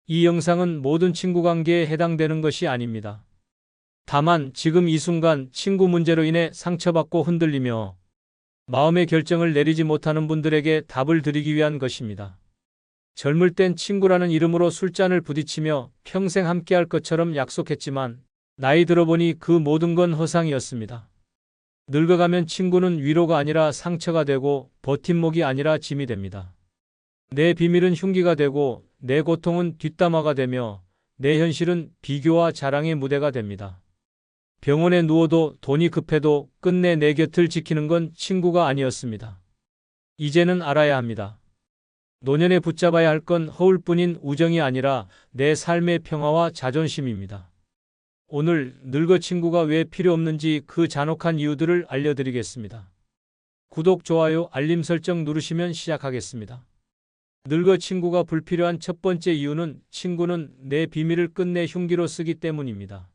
이 영상은 모든 친구 관계에 해당되는 것이 아닙니다. 다만 지금 이 순간 친구 문제로 인해 상처받고 흔들리며 마음의 결정을 내리지 못하는 분들에게 답을 드리기 위한 것입니다. 젊을 땐 친구라는 이름으로 술잔을 부딪히며 평생 함께할 것처럼 약속했지만 나이 들어보니 그 모든 건 허상이었습니다. 늙어가면 친구는 위로가 아니라 상처가 되고 버팀목이 아니라 짐이 됩니다. 내 비밀은 흉기가 되고 내 고통은 뒷담화가 되며 내 현실은 비교와 자랑의 무대가 됩니다. 병원에 누워도 돈이 급해도 끝내 내 곁을 지키는 건 친구가 아니었습니다. 이제는 알아야 합니다. 노년에 붙잡아야 할 건 허울뿐인 우정이 아니라 내 삶의 평화와 자존심입니다. 오늘 늙어 친구가 왜 필요 없는지 그 잔혹한 이유들을 알려드리겠습니다. 구독, 좋아요, 알림 설정 누르시면 시작하겠습니다. 늙어 친구가 불필요한 첫 번째 이유는 친구는 내 비밀을 끝내 흉기로 쓰기 때문입니다.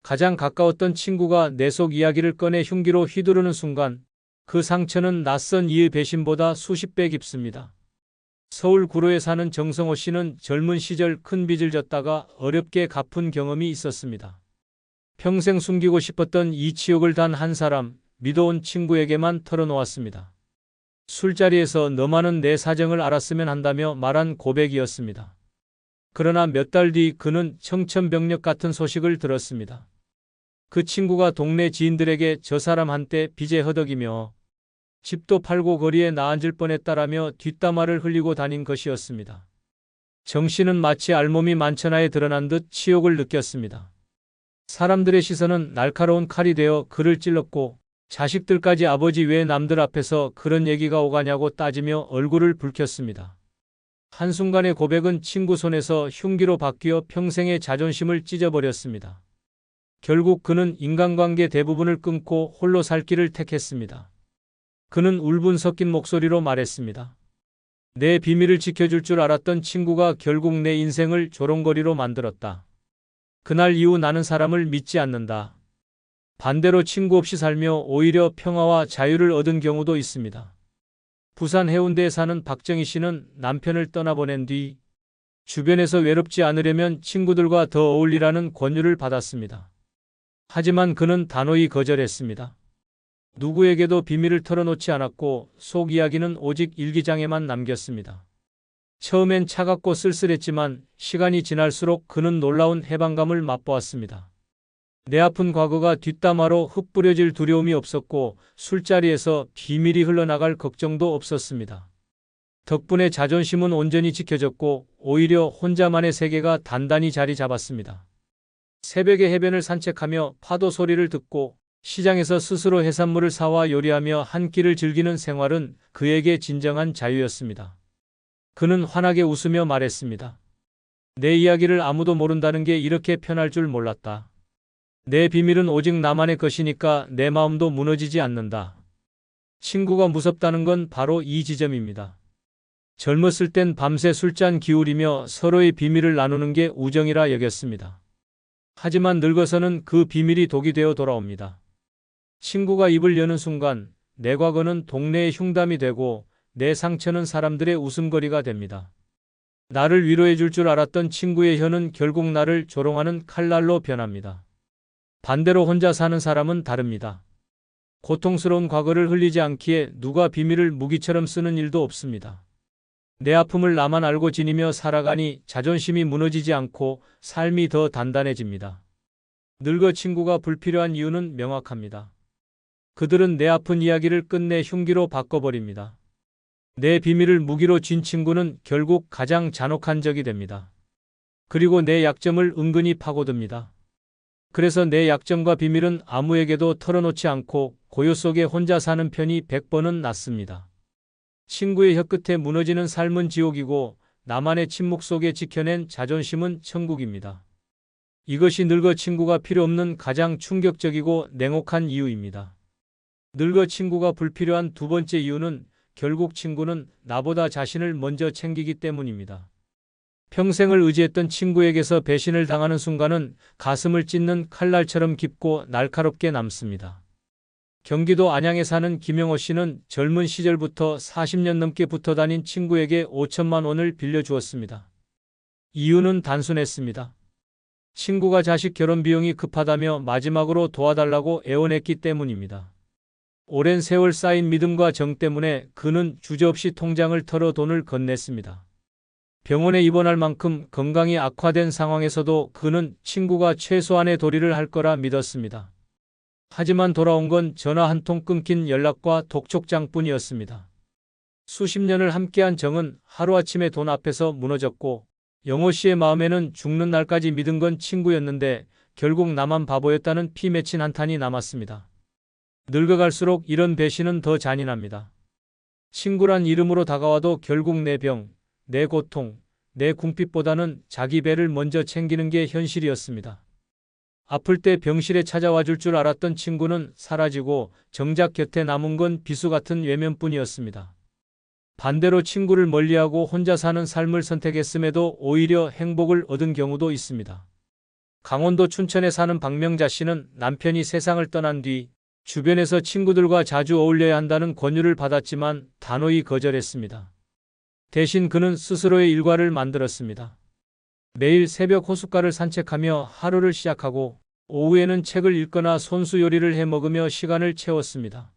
가장 가까웠던 친구가 내 속 이야기를 꺼내 흉기로 휘두르는 순간 그 상처는 낯선 이의 배신보다 수십 배 깊습니다. 서울 구로에 사는 정성호 씨는 젊은 시절 큰 빚을 졌다가 어렵게 갚은 경험이 있었습니다. 평생 숨기고 싶었던 이 치욕을 단 한 사람, 믿어온 친구에게만 털어놓았습니다. 술자리에서 너만은 내 사정을 알았으면 한다며 말한 고백이었습니다. 그러나 몇 달 뒤 그는 청천벽력 같은 소식을 들었습니다. 그 친구가 동네 지인들에게 저 사람 한때 빚에 허덕이며 집도 팔고 거리에 나앉을 뻔했다라며 뒷담화를 흘리고 다닌 것이었습니다. 정 씨는 마치 알몸이 만천하에 드러난 듯 치욕을 느꼈습니다. 사람들의 시선은 날카로운 칼이 되어 그를 찔렀고 자식들까지 아버지 왜 남들 앞에서 그런 얘기가 오가냐고 따지며 얼굴을 붉혔습니다. 한순간의 고백은 친구 손에서 흉기로 바뀌어 평생의 자존심을 찢어버렸습니다. 결국 그는 인간관계 대부분을 끊고 홀로 살 길을 택했습니다. 그는 울분 섞인 목소리로 말했습니다. 내 비밀을 지켜줄 줄 알았던 친구가 결국 내 인생을 조롱거리로 만들었다. 그날 이후 나는 사람을 믿지 않는다. 반대로 친구 없이 살며 오히려 평화와 자유를 얻은 경우도 있습니다. 부산 해운대에 사는 박정희 씨는 남편을 떠나보낸 뒤 주변에서 외롭지 않으려면 친구들과 더 어울리라는 권유를 받았습니다. 하지만 그는 단호히 거절했습니다. 누구에게도 비밀을 털어놓지 않았고 속 이야기는 오직 일기장에만 남겼습니다. 처음엔 차갑고 쓸쓸했지만 시간이 지날수록 그는 놀라운 해방감을 맛보았습니다. 내 아픈 과거가 뒷담화로 흩뿌려질 두려움이 없었고 술자리에서 비밀이 흘러나갈 걱정도 없었습니다. 덕분에 자존심은 온전히 지켜졌고 오히려 혼자만의 세계가 단단히 자리 잡았습니다. 새벽에 해변을 산책하며 파도 소리를 듣고 시장에서 스스로 해산물을 사와 요리하며 한 끼를 즐기는 생활은 그에게 진정한 자유였습니다. 그는 환하게 웃으며 말했습니다. 내 이야기를 아무도 모른다는 게 이렇게 편할 줄 몰랐다. 내 비밀은 오직 나만의 것이니까 내 마음도 무너지지 않는다. 친구가 무섭다는 건 바로 이 지점입니다. 젊었을 땐 밤새 술잔 기울이며 서로의 비밀을 나누는 게 우정이라 여겼습니다. 하지만 늙어서는 그 비밀이 독이 되어 돌아옵니다. 친구가 입을 여는 순간 내 과거는 동네의 흉담이 되고 내 상처는 사람들의 웃음거리가 됩니다. 나를 위로해 줄 줄 알았던 친구의 혀는 결국 나를 조롱하는 칼날로 변합니다. 반대로 혼자 사는 사람은 다릅니다. 고통스러운 과거를 흘리지 않기에 누가 비밀을 무기처럼 쓰는 일도 없습니다. 내 아픔을 나만 알고 지니며 살아가니 자존심이 무너지지 않고 삶이 더 단단해집니다. 늙어 친구가 불필요한 이유는 명확합니다. 그들은 내 아픈 이야기를 끝내 흉기로 바꿔버립니다. 내 비밀을 무기로 쥔 친구는 결국 가장 잔혹한 적이 됩니다. 그리고 내 약점을 은근히 파고듭니다. 그래서 내 약점과 비밀은 아무에게도 털어놓지 않고 고요 속에 혼자 사는 편이 100번은 낫습니다. 친구의 혀끝에 무너지는 삶은 지옥이고 나만의 침묵 속에 지켜낸 자존심은 천국입니다. 이것이 늙어 친구가 필요 없는 가장 충격적이고 냉혹한 이유입니다. 늙어 친구가 불필요한 두 번째 이유는 결국 친구는 나보다 자신을 먼저 챙기기 때문입니다. 평생을 의지했던 친구에게서 배신을 당하는 순간은 가슴을 찢는 칼날처럼 깊고 날카롭게 남습니다. 경기도 안양에 사는 김영호 씨는 젊은 시절부터 40년 넘게 붙어 다닌 친구에게 5천만 원을 빌려주었습니다. 이유는 단순했습니다. 친구가 자식 결혼 비용이 급하다며 마지막으로 도와달라고 애원했기 때문입니다. 오랜 세월 쌓인 믿음과 정 때문에 그는 주저없이 통장을 털어 돈을 건넸습니다. 병원에 입원할 만큼 건강이 악화된 상황에서도 그는 친구가 최소한의 도리를 할 거라 믿었습니다. 하지만 돌아온 건 전화 한 통 끊긴 연락과 독촉장뿐이었습니다. 수십 년을 함께한 정은 하루아침에 돈 앞에서 무너졌고, 영호 씨의 마음에는 죽는 날까지 믿은 건 친구였는데 결국 나만 바보였다는 피 맺힌 한탄이 남았습니다. 늙어갈수록 이런 배신은 더 잔인합니다. 친구란 이름으로 다가와도 결국 내 병, 내 고통, 내 궁핍보다는 자기 배를 먼저 챙기는 게 현실이었습니다. 아플 때 병실에 찾아와 줄 줄 알았던 친구는 사라지고 정작 곁에 남은 건 비수 같은 외면뿐이었습니다. 반대로 친구를 멀리하고 혼자 사는 삶을 선택했음에도 오히려 행복을 얻은 경우도 있습니다. 강원도 춘천에 사는 박명자 씨는 남편이 세상을 떠난 뒤 주변에서 친구들과 자주 어울려야 한다는 권유를 받았지만 단호히 거절했습니다. 대신 그는 스스로의 일과를 만들었습니다. 매일 새벽 호숫가를 산책하며 하루를 시작하고 오후에는 책을 읽거나 손수 요리를 해 먹으며 시간을 채웠습니다.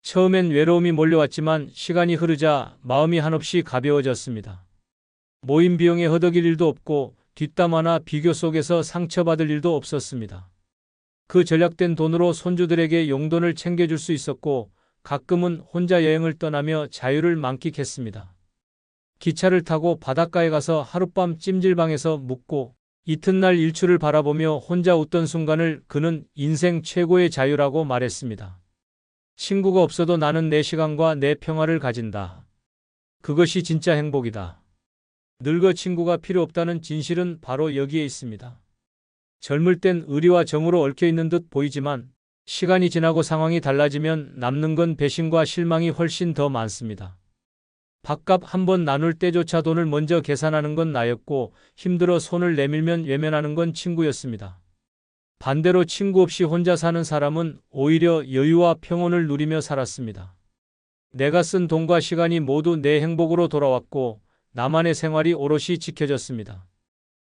처음엔 외로움이 몰려왔지만 시간이 흐르자 마음이 한없이 가벼워졌습니다. 모임 비용에 허덕일 일도 없고 뒷담 화나 비교 속에서 상처받을 일도 없었습니다. 그 절약된 돈으로 손주들에게 용돈을 챙겨줄 수 있었고 가끔은 혼자 여행을 떠나며 자유를 만끽했습니다. 기차를 타고 바닷가에 가서 하룻밤 찜질방에서 묵고 이튿날 일출을 바라보며 혼자 웃던 순간을 그는 인생 최고의 자유라고 말했습니다. 친구가 없어도 나는 내 시간과 내 평화를 가진다. 그것이 진짜 행복이다. 늙어 친구가 필요 없다는 진실은 바로 여기에 있습니다. 젊을 땐 의리와 정으로 얽혀있는 듯 보이지만 시간이 지나고 상황이 달라지면 남는 건 배신과 실망이 훨씬 더 많습니다. 밥값 한 번 나눌 때조차 돈을 먼저 계산하는 건 나였고 힘들어 손을 내밀면 외면하는 건 친구였습니다. 반대로 친구 없이 혼자 사는 사람은 오히려 여유와 평온을 누리며 살았습니다. 내가 쓴 돈과 시간이 모두 내 행복으로 돌아왔고 나만의 생활이 오롯이 지켜졌습니다.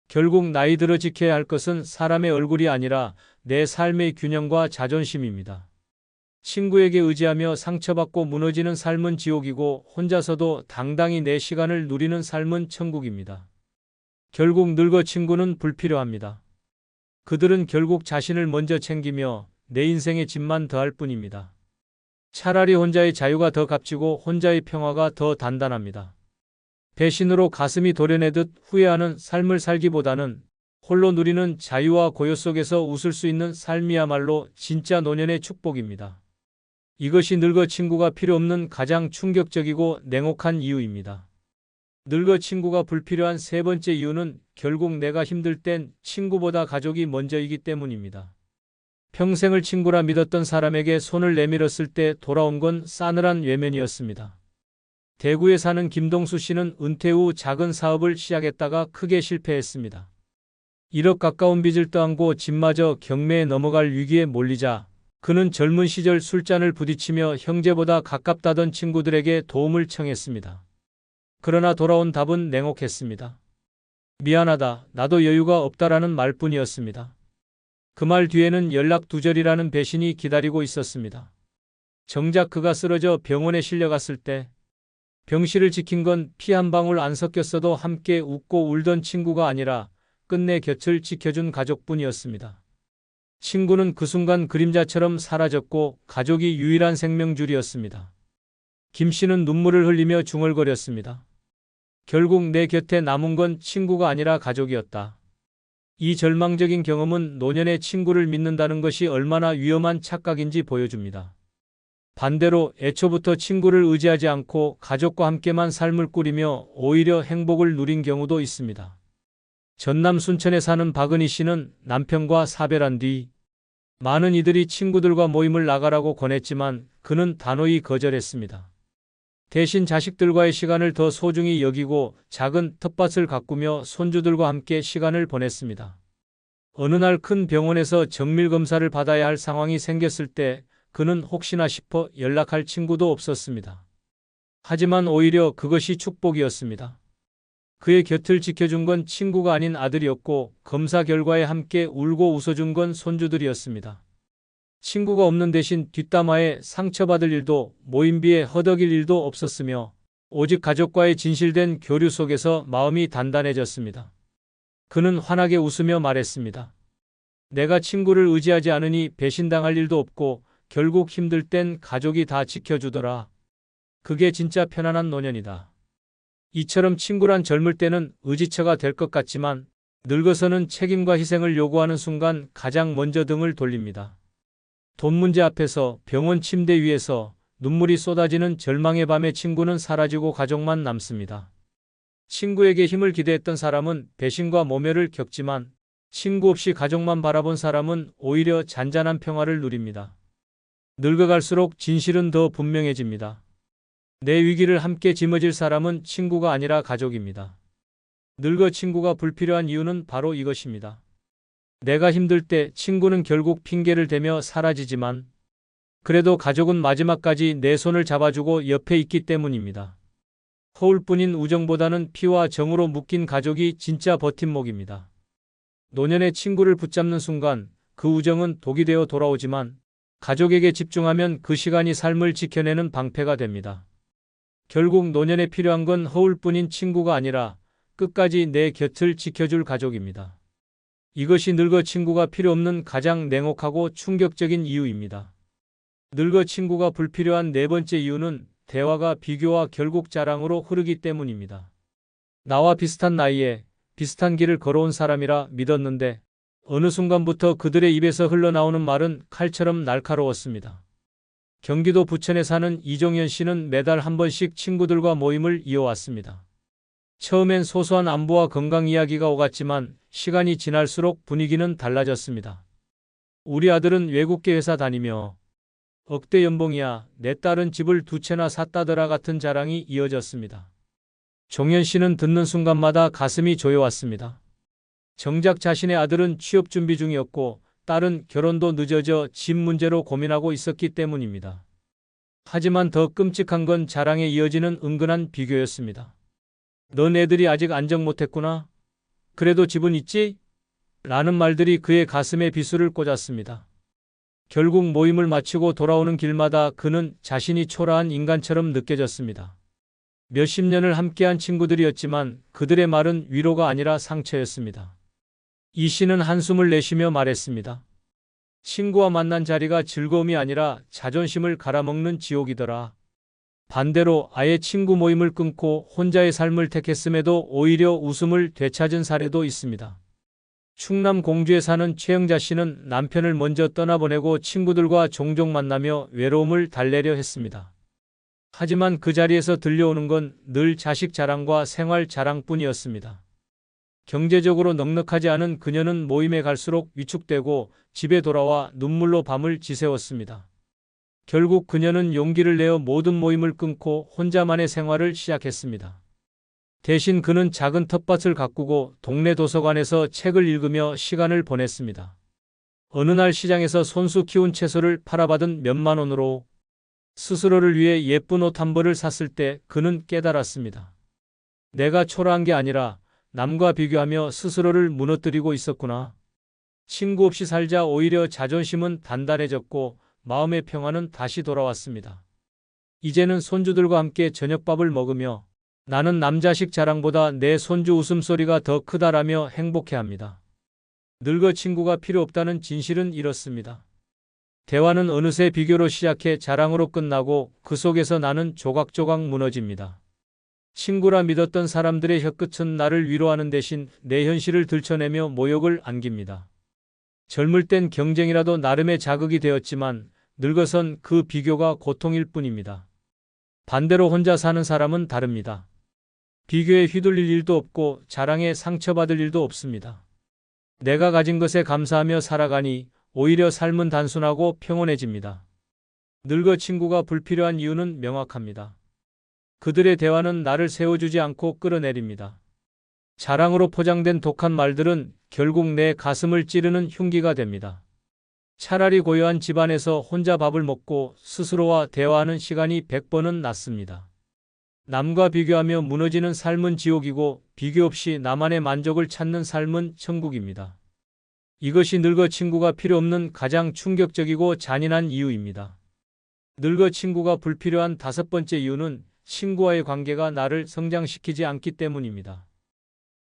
결국 나이 들어 지켜야 할 것은 사람의 얼굴이 아니라 내 삶의 균형과 자존심입니다. 친구에게 의지하며 상처받고 무너지는 삶은 지옥이고 혼자서도 당당히 내 시간을 누리는 삶은 천국입니다. 결국 늙어 친구는 불필요합니다. 그들은 결국 자신을 먼저 챙기며 내 인생의 짐만 더할 뿐입니다. 차라리 혼자의 자유가 더 값지고 혼자의 평화가 더 단단합니다. 배신으로 가슴이 도려내듯 후회하는 삶을 살기보다는 홀로 누리는 자유와 고요 속에서 웃을 수 있는 삶이야말로 진짜 노년의 축복입니다. 이것이 늙어 친구가 필요 없는 가장 충격적이고 냉혹한 이유입니다. 늙어 친구가 불필요한 세 번째 이유는 결국 내가 힘들 땐 친구보다 가족이 먼저이기 때문입니다. 평생을 친구라 믿었던 사람에게 손을 내밀었을 때 돌아온 건 싸늘한 외면이었습니다. 대구에 사는 김동수 씨는 은퇴 후 작은 사업을 시작했다가 크게 실패했습니다. 1억 가까운 빚을 떠안고 집마저 경매에 넘어갈 위기에 몰리자 그는 젊은 시절 술잔을 부딪히며 형제보다 가깝다던 친구들에게 도움을 청했습니다. 그러나 돌아온 답은 냉혹했습니다. 미안하다, 나도 여유가 없다라는 말뿐이었습니다. 그 말 뒤에는 연락 두절이라는 배신이 기다리고 있었습니다. 정작 그가 쓰러져 병원에 실려갔을 때 병실을 지킨 건 피 한 방울 안 섞였어도 함께 웃고 울던 친구가 아니라 끝내 곁을 지켜준 가족뿐이었습니다. 친구는 그 순간 그림자처럼 사라졌고 가족이 유일한 생명줄이었습니다. 김 씨는 눈물을 흘리며 중얼거렸습니다. 결국 내 곁에 남은 건 친구가 아니라 가족이었다. 이 절망적인 경험은 노년의 친구를 믿는다는 것이 얼마나 위험한 착각인지 보여줍니다. 반대로 애초부터 친구를 의지하지 않고 가족과 함께만 삶을 꾸리며 오히려 행복을 누린 경우도 있습니다. 전남 순천에 사는 박은희 씨는 남편과 사별한 뒤 많은 이들이 친구들과 모임을 나가라고 권했지만 그는 단호히 거절했습니다. 대신 자식들과의 시간을 더 소중히 여기고 작은 텃밭을 가꾸며 손주들과 함께 시간을 보냈습니다. 어느 날 큰 병원에서 정밀검사를 받아야 할 상황이 생겼을 때 그는 혹시나 싶어 연락할 친구도 없었습니다. 하지만 오히려 그것이 축복이었습니다. 그의 곁을 지켜준 건 친구가 아닌 아들이었고 검사 결과에 함께 울고 웃어준 건 손주들이었습니다. 친구가 없는 대신 뒷담화에 상처받을 일도 모임비에 허덕일 일도 없었으며 오직 가족과의 진실된 교류 속에서 마음이 단단해졌습니다. 그는 환하게 웃으며 말했습니다. 내가 친구를 의지하지 않으니 배신당할 일도 없고 결국 힘들 땐 가족이 다 지켜주더라. 그게 진짜 편안한 노년이다. 이처럼 친구란 젊을 때는 의지처가 될 것 같지만 늙어서는 책임과 희생을 요구하는 순간 가장 먼저 등을 돌립니다. 돈 문제 앞에서 병원 침대 위에서 눈물이 쏟아지는 절망의 밤에 친구는 사라지고 가족만 남습니다. 친구에게 힘을 기대했던 사람은 배신과 모멸을 겪지만 친구 없이 가족만 바라본 사람은 오히려 잔잔한 평화를 누립니다. 늙어갈수록 진실은 더 분명해집니다. 내 위기를 함께 짊어질 사람은 친구가 아니라 가족입니다. 늙어 친구가 불필요한 이유는 바로 이것입니다. 내가 힘들 때 친구는 결국 핑계를 대며 사라지지만 그래도 가족은 마지막까지 내 손을 잡아주고 옆에 있기 때문입니다. 허울뿐인 우정보다는 피와 정으로 묶인 가족이 진짜 버팀목입니다. 노년의 친구를 붙잡는 순간 그 우정은 독이 되어 돌아오지만 가족에게 집중하면 그 시간이 삶을 지켜내는 방패가 됩니다. 결국 노년에 필요한 건 허울뿐인 친구가 아니라 끝까지 내 곁을 지켜줄 가족입니다. 이것이 늙어 친구가 필요 없는 가장 냉혹하고 충격적인 이유입니다. 늙어 친구가 불필요한 네 번째 이유는 대화가 비교와 결국 자랑으로 흐르기 때문입니다. 나와 비슷한 나이에 비슷한 길을 걸어온 사람이라 믿었는데 어느 순간부터 그들의 입에서 흘러나오는 말은 칼처럼 날카로웠습니다. 경기도 부천에 사는 이종현 씨는 매달 한 번씩 친구들과 모임을 이어왔습니다. 처음엔 소소한 안부와 건강 이야기가 오갔지만 시간이 지날수록 분위기는 달라졌습니다. 우리 아들은 외국계 회사 다니며 억대 연봉이야, 내 딸은 집을 2채나 샀다더라 같은 자랑이 이어졌습니다. 종현 씨는 듣는 순간마다 가슴이 조여왔습니다. 정작 자신의 아들은 취업 준비 중이었고 딸은 결혼도 늦어져 집 문제로 고민하고 있었기 때문입니다. 하지만 더 끔찍한 건 자랑에 이어지는 은근한 비교였습니다. 넌 애들이 아직 안정 못했구나. 그래도 집은 있지? 라는 말들이 그의 가슴에 비수를 꽂았습니다. 결국 모임을 마치고 돌아오는 길마다 그는 자신이 초라한 인간처럼 느껴졌습니다. 몇십 년을 함께한 친구들이었지만 그들의 말은 위로가 아니라 상처였습니다. 이 씨는 한숨을 내쉬며 말했습니다. 친구와 만난 자리가 즐거움이 아니라 자존심을 갈아먹는 지옥이더라. 반대로 아예 친구 모임을 끊고 혼자의 삶을 택했음에도 오히려 웃음을 되찾은 사례도 있습니다. 충남 공주에 사는 최영자 씨는 남편을 먼저 떠나보내고 친구들과 종종 만나며 외로움을 달래려 했습니다. 하지만 그 자리에서 들려오는 건 늘 자식 자랑과 생활 자랑뿐이었습니다. 경제적으로 넉넉하지 않은 그녀는 모임에 갈수록 위축되고 집에 돌아와 눈물로 밤을 지새웠습니다. 결국 그녀는 용기를 내어 모든 모임을 끊고 혼자만의 생활을 시작했습니다. 대신 그는 작은 텃밭을 가꾸고 동네 도서관에서 책을 읽으며 시간을 보냈습니다. 어느 날 시장에서 손수 키운 채소를 팔아받은 몇만 원으로 스스로를 위해 예쁜 옷 한 벌을 샀을 때 그는 깨달았습니다. 내가 초라한 게 아니라 남과 비교하며 스스로를 무너뜨리고 있었구나. 친구 없이 살자 오히려 자존심은 단단해졌고 마음의 평화는 다시 돌아왔습니다. 이제는 손주들과 함께 저녁밥을 먹으며 나는 남자식 자랑보다 내 손주 웃음소리가 더 크다라며 행복해합니다. 늙어 친구가 필요 없다는 진실은 이렇습니다. 대화는 어느새 비교로 시작해 자랑으로 끝나고 그 속에서 나는 조각조각 무너집니다. 친구라 믿었던 사람들의 혀끝은 나를 위로하는 대신 내 현실을 들춰내며 모욕을 안깁니다. 젊을 땐 경쟁이라도 나름의 자극이 되었지만 늙어선 그 비교가 고통일 뿐입니다. 반대로 혼자 사는 사람은 다릅니다. 비교에 휘둘릴 일도 없고 자랑에 상처받을 일도 없습니다. 내가 가진 것에 감사하며 살아가니 오히려 삶은 단순하고 평온해집니다. 늙어 친구가 불필요한 이유는 명확합니다. 그들의 대화는 나를 세워주지 않고 끌어내립니다. 자랑으로 포장된 독한 말들은 결국 내 가슴을 찌르는 흉기가 됩니다. 차라리 고요한 집안에서 혼자 밥을 먹고 스스로와 대화하는 시간이 100번은 낫습니다. 남과 비교하며 무너지는 삶은 지옥이고 비교 없이 나만의 만족을 찾는 삶은 천국입니다. 이것이 늙어 친구가 필요 없는 가장 충격적이고 잔인한 이유입니다. 늙어 친구가 불필요한 다섯 번째 이유는 친구와의 관계가 나를 성장시키지 않기 때문입니다.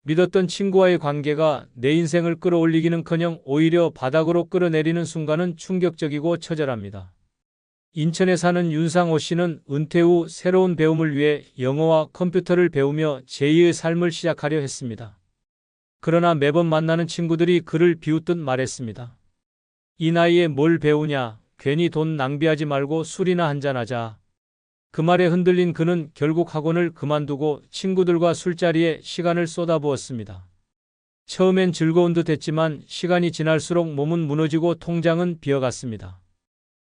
믿었던 친구와의 관계가 내 인생을 끌어올리기는커녕 오히려 바닥으로 끌어내리는 순간은 충격적이고 처절합니다. 인천에 사는 윤상호 씨는 은퇴 후 새로운 배움을 위해 영어와 컴퓨터를 배우며 제2의 삶을 시작하려 했습니다. 그러나 매번 만나는 친구들이 그를 비웃듯 말했습니다. 이 나이에 뭘 배우냐? 괜히 돈 낭비하지 말고 술이나 한잔하자. 그 말에 흔들린 그는 결국 학원을 그만두고 친구들과 술자리에 시간을 쏟아부었습니다. 처음엔 즐거운 듯 했지만 시간이 지날수록 몸은 무너지고 통장은 비어갔습니다.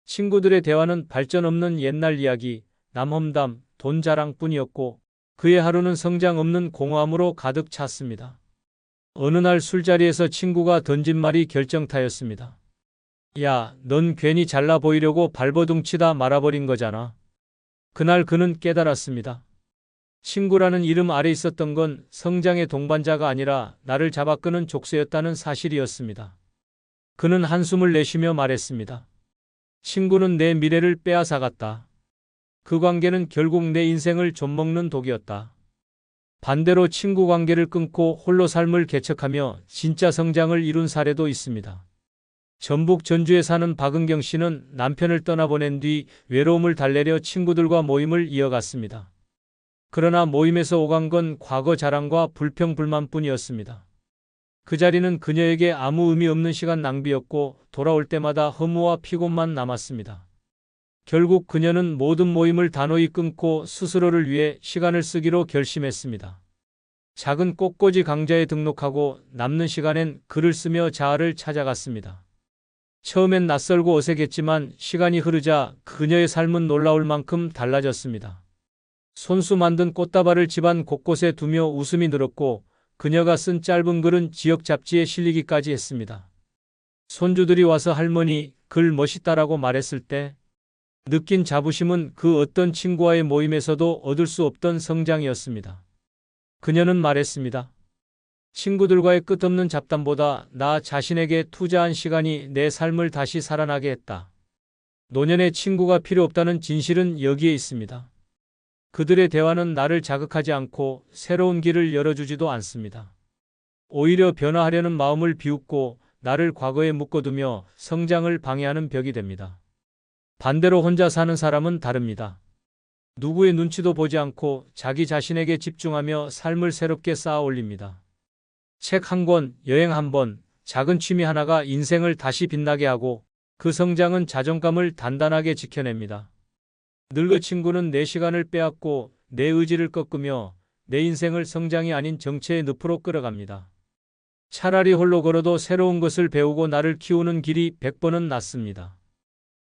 친구들의 대화는 발전 없는 옛날 이야기, 남험담, 돈 자랑뿐이었고 그의 하루는 성장 없는 공허함으로 가득 찼습니다. 어느 날 술자리에서 친구가 던진 말이 결정타였습니다. 야, 넌 괜히 잘나 보이려고 발버둥치다 말아버린 거잖아. 그날 그는 깨달았습니다. 친구라는 이름 아래 있었던 건 성장의 동반자가 아니라 나를 잡아끄는 족쇄였다는 사실이었습니다. 그는 한숨을 내쉬며 말했습니다. 친구는 내 미래를 빼앗아갔다. 그 관계는 결국 내 인생을 좀먹는 독이었다. 반대로 친구 관계를 끊고 홀로 삶을 개척하며 진짜 성장을 이룬 사례도 있습니다. 전북 전주에 사는 박은경 씨는 남편을 떠나보낸 뒤 외로움을 달래려 친구들과 모임을 이어갔습니다. 그러나 모임에서 오간 건 과거 자랑과 불평불만뿐이었습니다. 그 자리는 그녀에게 아무 의미 없는 시간 낭비였고 돌아올 때마다 허무와 피곤만 남았습니다. 결국 그녀는 모든 모임을 단호히 끊고 스스로를 위해 시간을 쓰기로 결심했습니다. 작은 꽃꽂이 강좌에 등록하고 남는 시간엔 글을 쓰며 자아를 찾아갔습니다. 처음엔 낯설고 어색했지만 시간이 흐르자 그녀의 삶은 놀라울 만큼 달라졌습니다. 손수 만든 꽃다발을 집안 곳곳에 두며 웃음이 늘었고 그녀가 쓴 짧은 글은 지역 잡지에 실리기까지 했습니다. 손주들이 와서 할머니, 글 멋있다라고 말했을 때 느낀 자부심은 그 어떤 친구와의 모임에서도 얻을 수 없던 성장이었습니다. 그녀는 말했습니다. 친구들과의 끝없는 잡담보다 나 자신에게 투자한 시간이 내 삶을 다시 살아나게 했다. 노년의 친구가 필요 없다는 진실은 여기에 있습니다. 그들의 대화는 나를 자극하지 않고 새로운 길을 열어주지도 않습니다. 오히려 변화하려는 마음을 비웃고 나를 과거에 묶어두며 성장을 방해하는 벽이 됩니다. 반대로 혼자 사는 사람은 다릅니다. 누구의 눈치도 보지 않고 자기 자신에게 집중하며 삶을 새롭게 쌓아 올립니다. 책 한 권, 여행 한 번, 작은 취미 하나가 인생을 다시 빛나게 하고 그 성장은 자존감을 단단하게 지켜냅니다. 늙어 친구는 내 시간을 빼앗고 내 의지를 꺾으며 내 인생을 성장이 아닌 정체의 늪으로 끌어갑니다. 차라리 홀로 걸어도 새로운 것을 배우고 나를 키우는 길이 100번은 낫습니다.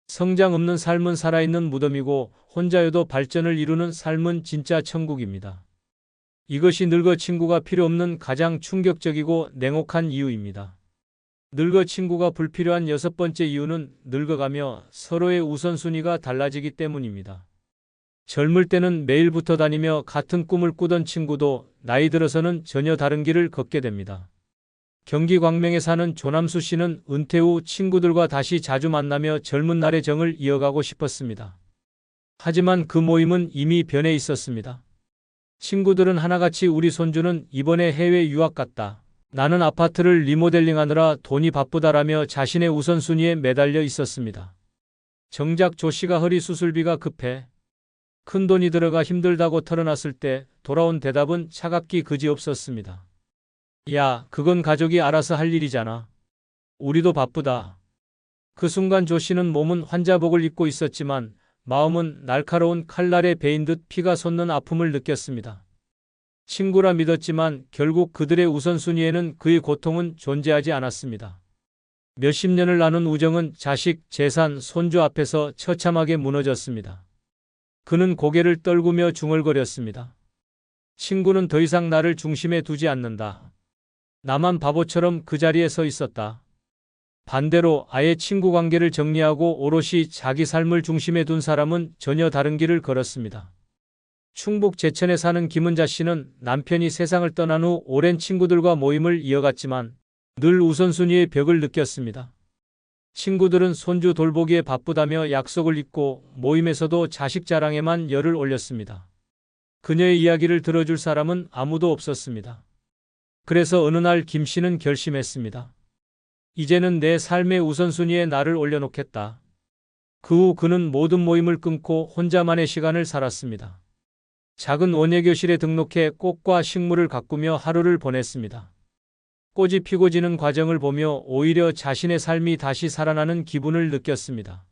성장 없는 삶은 살아있는 무덤이고 혼자여도 발전을 이루는 삶은 진짜 천국입니다. 이것이 늙어 친구가 필요 없는 가장 충격적이고 냉혹한 이유입니다. 늙어 친구가 불필요한 여섯 번째 이유는 늙어가며 서로의 우선순위가 달라지기 때문입니다. 젊을 때는 매일 붙어 다니며 같은 꿈을 꾸던 친구도 나이 들어서는 전혀 다른 길을 걷게 됩니다. 경기 광명에 사는 조남수 씨는 은퇴 후 친구들과 다시 자주 만나며 젊은 날의 정을 이어가고 싶었습니다. 하지만 그 모임은 이미 변해 있었습니다. 친구들은 하나같이 우리 손주는 이번에 해외 유학 갔다. 나는 아파트를 리모델링하느라 돈이 바쁘다라며 자신의 우선순위에 매달려 있었습니다. 정작 조 씨가 허리 수술비가 급해 큰돈이 들어가 힘들다고 털어놨을 때 돌아온 대답은 차갑기 그지없었습니다. 야, 그건 가족이 알아서 할 일이잖아. 우리도 바쁘다. 그 순간 조 씨는 몸은 환자복을 입고 있었지만 마음은 날카로운 칼날에 베인 듯 피가 솟는 아픔을 느꼈습니다. 친구라 믿었지만 결국 그들의 우선순위에는 그의 고통은 존재하지 않았습니다. 몇십 년을 나눈 우정은 자식, 재산, 손주 앞에서 처참하게 무너졌습니다. 그는 고개를 떨구며 중얼거렸습니다. 친구는 더 이상 나를 중심에 두지 않는다. 나만 바보처럼 그 자리에 서 있었다. 반대로 아예 친구 관계를 정리하고 오롯이 자기 삶을 중심에 둔 사람은 전혀 다른 길을 걸었습니다. 충북 제천에 사는 김은자 씨는 남편이 세상을 떠난 후 오랜 친구들과 모임을 이어갔지만 늘 우선순위의 벽을 느꼈습니다. 친구들은 손주 돌보기에 바쁘다며 약속을 잊고 모임에서도 자식 자랑에만 열을 올렸습니다. 그녀의 이야기를 들어줄 사람은 아무도 없었습니다. 그래서 어느 날 김 씨는 결심했습니다. 이제는 내 삶의 우선순위에 나를 올려놓겠다. 그 후 그는 모든 모임을 끊고 혼자만의 시간을 살았습니다. 작은 원예교실에 등록해 꽃과 식물을 가꾸며 하루를 보냈습니다. 꽃이 피고 지는 과정을 보며 오히려 자신의 삶이 다시 살아나는 기분을 느꼈습니다.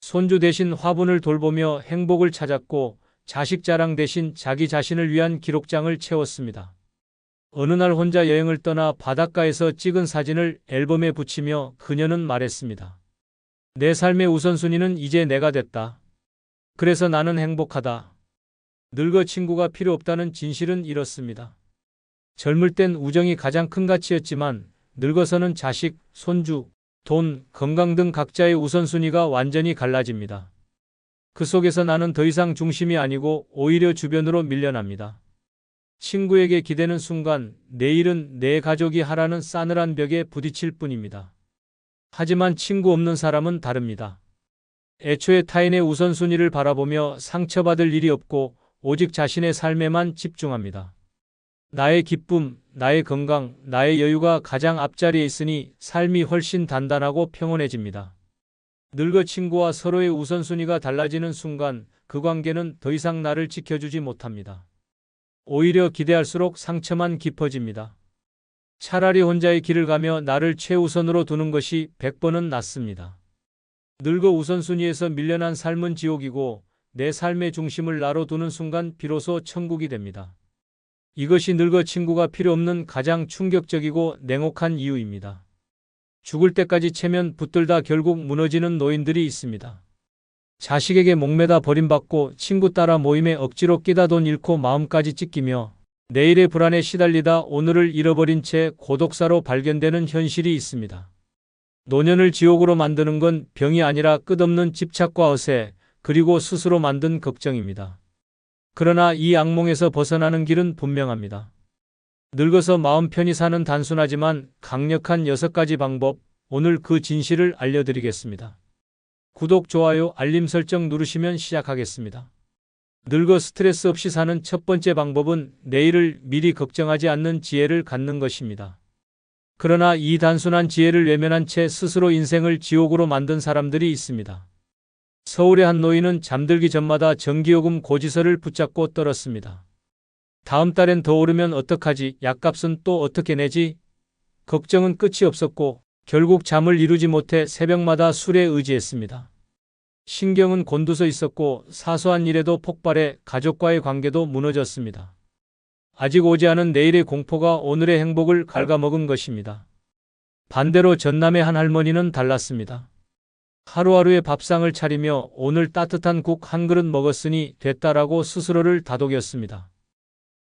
손주 대신 화분을 돌보며 행복을 찾았고 자식 자랑 대신 자기 자신을 위한 기록장을 채웠습니다. 어느 날 혼자 여행을 떠나 바닷가에서 찍은 사진을 앨범에 붙이며 그녀는 말했습니다. 내 삶의 우선순위는 이제 내가 됐다. 그래서 나는 행복하다. 늙어 친구가 필요 없다는 진실은 이렇습니다. 젊을 땐 우정이 가장 큰 가치였지만 늙어서는 자식, 손주, 돈, 건강 등 각자의 우선순위가 완전히 갈라집니다. 그 속에서 나는 더 이상 중심이 아니고 오히려 주변으로 밀려납니다. 친구에게 기대는 순간 내일은 내 가족이 하라는 싸늘한 벽에 부딪힐 뿐입니다. 하지만 친구 없는 사람은 다릅니다. 애초에 타인의 우선순위를 바라보며 상처받을 일이 없고 오직 자신의 삶에만 집중합니다. 나의 기쁨, 나의 건강, 나의 여유가 가장 앞자리에 있으니 삶이 훨씬 단단하고 평온해집니다. 늙어 친구와 서로의 우선순위가 달라지는 순간 그 관계는 더 이상 나를 지켜주지 못합니다. 오히려 기대할수록 상처만 깊어집니다. 차라리 혼자의 길을 가며 나를 최우선으로 두는 것이 100번은 낫습니다. 늙어 우선순위에서 밀려난 삶은 지옥이고 내 삶의 중심을 나로 두는 순간 비로소 천국이 됩니다. 이것이 늙어 친구가 필요 없는 가장 충격적이고 냉혹한 이유입니다. 죽을 때까지 체면 붙들다 결국 무너지는 노인들이 있습니다. 자식에게 목매다 버림받고 친구 따라 모임에 억지로 끼다 돈 잃고 마음까지 찢기며 내일의 불안에 시달리다 오늘을 잃어버린 채 고독사로 발견되는 현실이 있습니다. 노년을 지옥으로 만드는 건 병이 아니라 끝없는 집착과 허세, 그리고 스스로 만든 걱정입니다. 그러나 이 악몽에서 벗어나는 길은 분명합니다. 늙어서 마음 편히 사는 단순하지만 강력한 6가지 방법, 오늘 그 진실을 알려드리겠습니다. 구독, 좋아요, 알림 설정 누르시면 시작하겠습니다. 늙어 스트레스 없이 사는 첫 번째 방법은 내일을 미리 걱정하지 않는 지혜를 갖는 것입니다. 그러나 이 단순한 지혜를 외면한 채 스스로 인생을 지옥으로 만든 사람들이 있습니다. 서울의 한 노인은 잠들기 전마다 전기요금 고지서를 붙잡고 떨었습니다. 다음 달엔 더 오르면 어떡하지? 약값은 또 어떻게 내지? 걱정은 끝이 없었고 결국 잠을 이루지 못해 새벽마다 술에 의지했습니다. 신경은 곤두서 있었고 사소한 일에도 폭발해 가족과의 관계도 무너졌습니다. 아직 오지 않은 내일의 공포가 오늘의 행복을 갉아먹은 것입니다. 반대로 전남의 한 할머니는 달랐습니다. 하루하루의 밥상을 차리며 오늘 따뜻한 국 한 그릇 먹었으니 됐다라고 스스로를 다독였습니다.